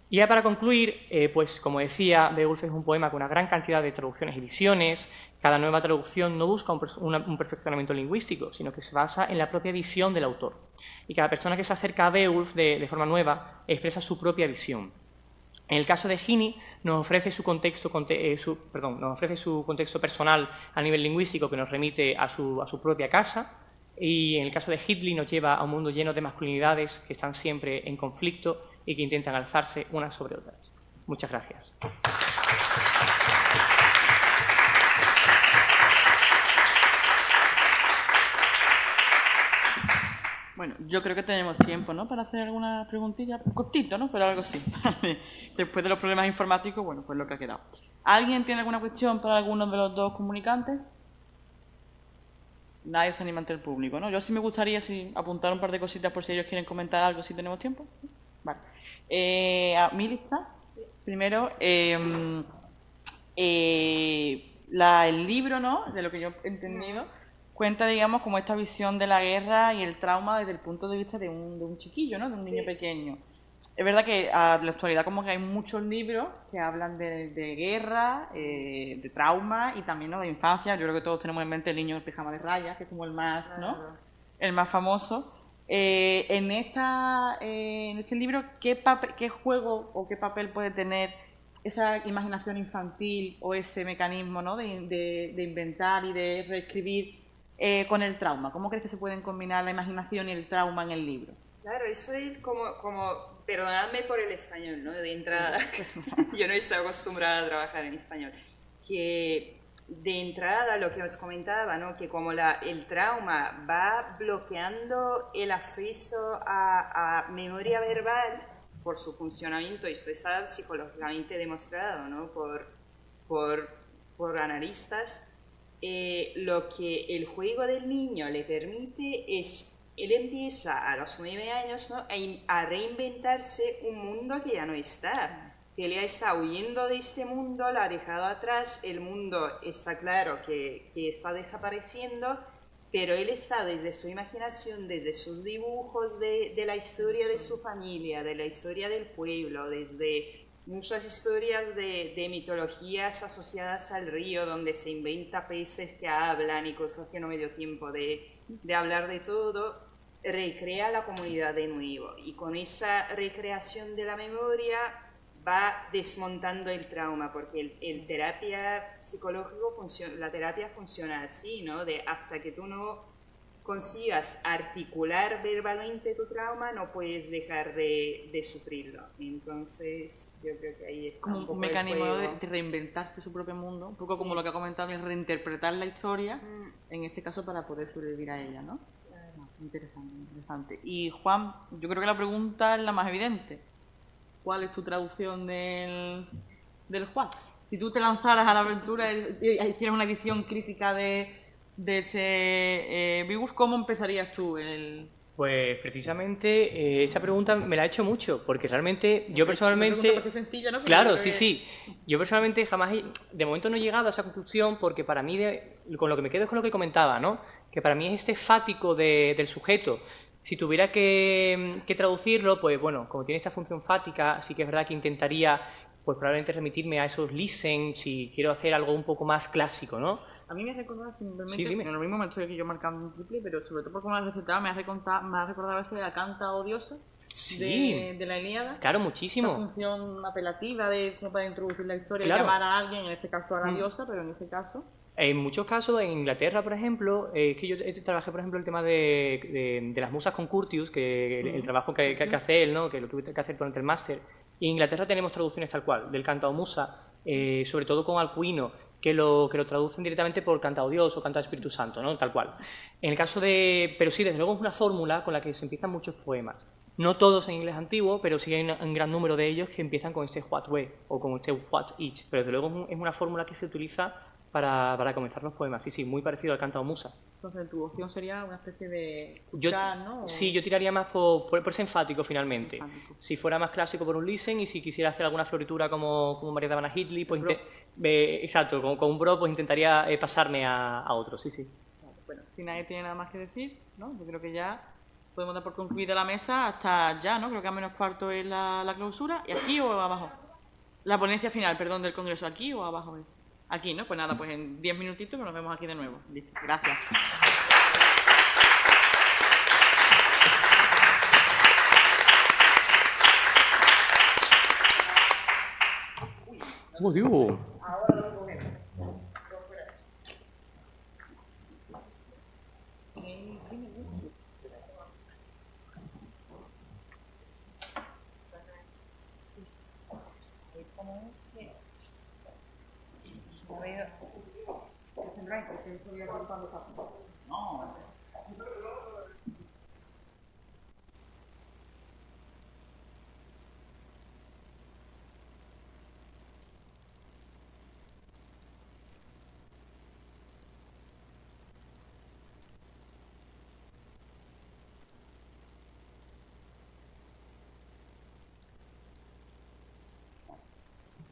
Y ya para concluir, pues como decía, Beowulf es un poema con una gran cantidad de traducciones y visiones. Cada nueva traducción no busca un perfeccionamiento lingüístico, sino que se basa en la propia visión del autor. Y cada persona que se acerca a Beowulf de forma nueva expresa su propia visión. En el caso de Heaney nos ofrece su contexto personal a nivel lingüístico que nos remite a su propia casa, y en el caso de Hidley nos lleva a un mundo lleno de masculinidades que están siempre en conflicto y que intentan alzarse unas sobre otras. Muchas gracias. Bueno, yo creo que tenemos tiempo, ¿no?, para hacer alguna preguntilla. Cortito, ¿no?, pero algo así. Después de los problemas informáticos, bueno, pues lo que ha quedado. ¿Alguien tiene alguna cuestión para alguno de los dos comunicantes? nadie se anima ante el público, ¿no? Yo sí me gustaría apuntar un par de cositas por si ellos quieren comentar algo, si tenemos tiempo. Vale. A mi lista, primero, el libro, ¿no? De lo que yo he entendido, cuenta, digamos, como esta visión de la guerra y el trauma desde el punto de vista de un chiquillo, ¿no? De un niño pequeño. Es verdad que a la actualidad como que hay muchos libros que hablan de guerra, de trauma y también, ¿no?, de infancia. Yo creo que todos tenemos en mente El niño en pijama de rayas, que es como el más, ¿no?, el más famoso. En este libro, ¿qué juego o qué papel puede tener esa imaginación infantil o ese mecanismo, ¿no?, de inventar y de reescribir con el trauma? ¿Cómo crees que se pueden combinar la imaginación y el trauma en el libro? Claro, eso es como perdonadme por el español, ¿no? De entrada, yo no estoy acostumbrada a trabajar en español. Que de entrada lo que os comentaba, ¿no? Que como el trauma va bloqueando el acceso a memoria verbal por su funcionamiento, esto está psicológicamente demostrado, ¿no?, por analistas, lo que el juego del niño le permite es, él empieza a los 9 años, ¿no?, a reinventarse un mundo que ya no está. Que él ya está huyendo de este mundo, lo ha dejado atrás, el mundo está claro que está desapareciendo, pero él está desde su imaginación, desde sus dibujos de la historia de su familia, de la historia del pueblo, desde muchas historias de mitologías asociadas al río, donde se inventa peces que hablan y cosas que no me dio tiempo de hablar de todo, recrea la comunidad de nuevo. Y con esa recreación de la memoria va desmontando el trauma, porque el terapia psicológico la terapia funciona así, ¿no? Hasta que tú no consigas articular verbalmente tu trauma, no puedes dejar de sufrirlo. Entonces, yo creo que ahí está como un mecanismo de reinventarse su propio mundo, un poco como lo que ha comentado, es reinterpretar la historia, en este caso para poder sobrevivir a ella, ¿no? Interesante. Y Juan, yo creo que la pregunta es la más evidente. ¿Cuál es tu traducción del Juan? Si tú te lanzaras a la aventura y hicieras una edición crítica de este Beowulf, ¿cómo empezarías tú? Pues precisamente esa pregunta me la he hecho mucho, porque realmente yo personalmente... Una sencilla, ¿no? Claro, sí. Yo personalmente jamás, de momento no he llegado a esa conclusión, porque para mí, con lo que me quedo es con lo que comentaba, ¿no? Que para mí es este fático del sujeto. Si tuviera que traducirlo, pues bueno, como tiene esta función fática, sí que es verdad que intentaría, pues probablemente remitirme a esos listen, si quiero hacer algo un poco más clásico, ¿no? A mí me ha recordado simplemente, Sí, dime. en lo mismo me estoy aquí yo marcando un triple, pero sobre todo porque me lo recetado, me ha recordado ese de la canta odiosa de la Ilíada. Claro, muchísimo. Esa función apelativa de como para introducir la historia, Claro. y llamar a alguien, en este caso a la diosa, pero en ese caso... En muchos casos, en Inglaterra, por ejemplo, es que yo trabajé, por ejemplo, el tema de las musas con Curtius, que el trabajo que hace él, ¿no?, que lo tuve que hacer durante el máster. Y en Inglaterra tenemos traducciones tal cual, del cantao musa, sobre todo con Alcuino, que lo traducen directamente por cantao Dios o cantao Espíritu Santo, ¿no?, tal cual. En el caso pero sí, desde luego es una fórmula con la que se empiezan muchos poemas. No todos en inglés antiguo, pero sí hay un gran número de ellos que empiezan con ese what we o con este what each. Pero desde luego es una fórmula que se utiliza para comenzar los poemas. Sí, muy parecido al cantao musa. Entonces, tu opción sería una especie de escuchar, ¿no? Sí, yo tiraría más por ese enfático, finalmente. Enfático. Si fuera más clásico, por un listen, y si quisiera hacer alguna floritura como María de Havana Hitley, pues exacto, con un bro, pues intentaría pasarme a otro, sí. Bueno, si nadie tiene nada más que decir, ¿no? Yo creo que ya podemos dar por concluida la mesa hasta ya, ¿no? Creo que a menos cuarto es la clausura. ¿Y aquí o abajo? La ponencia final, perdón, del congreso, ¿aquí o abajo? Aquí, ¿no? Pues nada, pues en 10 minutitos nos vemos aquí de nuevo. Listo, gracias. ¡Oh, Dios!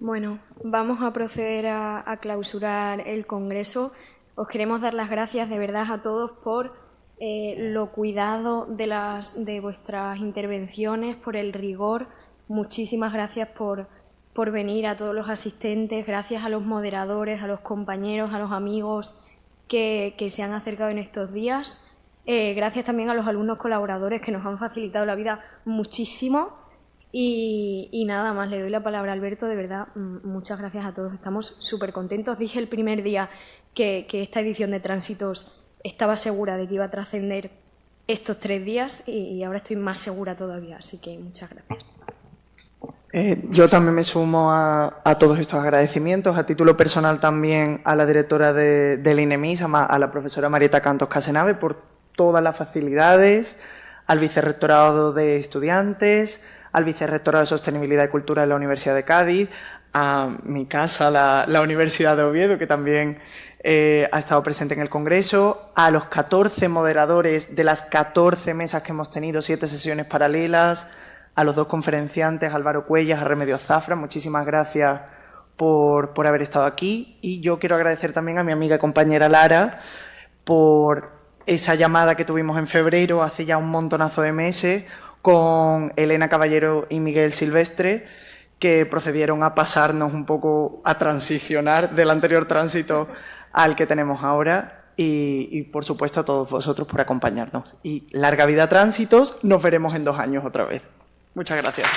Bueno, vamos a proceder a clausurar el Congreso. Os queremos dar las gracias de verdad a todos por lo cuidado de vuestras intervenciones, por el rigor. Muchísimas gracias por venir, a todos los asistentes, gracias a los moderadores, a los compañeros, a los amigos que se han acercado en estos días. Gracias también a los alumnos colaboradores que nos han facilitado la vida muchísimo. Y nada más, le doy la palabra a Alberto. De verdad, muchas gracias a todos. Estamos súper contentos. Dije el primer día que esta edición de Tránsitos estaba segura de que iba a trascender estos 3 días y ahora estoy más segura todavía. Así que muchas gracias. Yo también me sumo a todos estos agradecimientos, a título personal también a la directora del INEMIS, a la profesora Marieta Cantos Casenave, por todas las facilidades, al Vicerrectorado de Estudiantes, al Vicerrectorado de Sostenibilidad y Cultura de la Universidad de Cádiz, a mi casa, la Universidad de Oviedo, que también ha estado presente en el Congreso, a los 14 moderadores de las 14 mesas que hemos tenido, 7 sesiones paralelas, a los 2 conferenciantes, Álvaro Cuellas, a Remedios Zafra, muchísimas gracias por haber estado aquí. Y yo quiero agradecer también a mi amiga y compañera Lara por esa llamada que tuvimos en febrero, hace ya un montonazo de meses, con Elena Caballero y Miguel Silvestre, que procedieron a pasarnos un poco, a transicionar del anterior tránsito al que tenemos ahora. Y por supuesto, a todos vosotros por acompañarnos. Y larga vida Tránsitos, nos veremos en 2 años otra vez. Muchas gracias.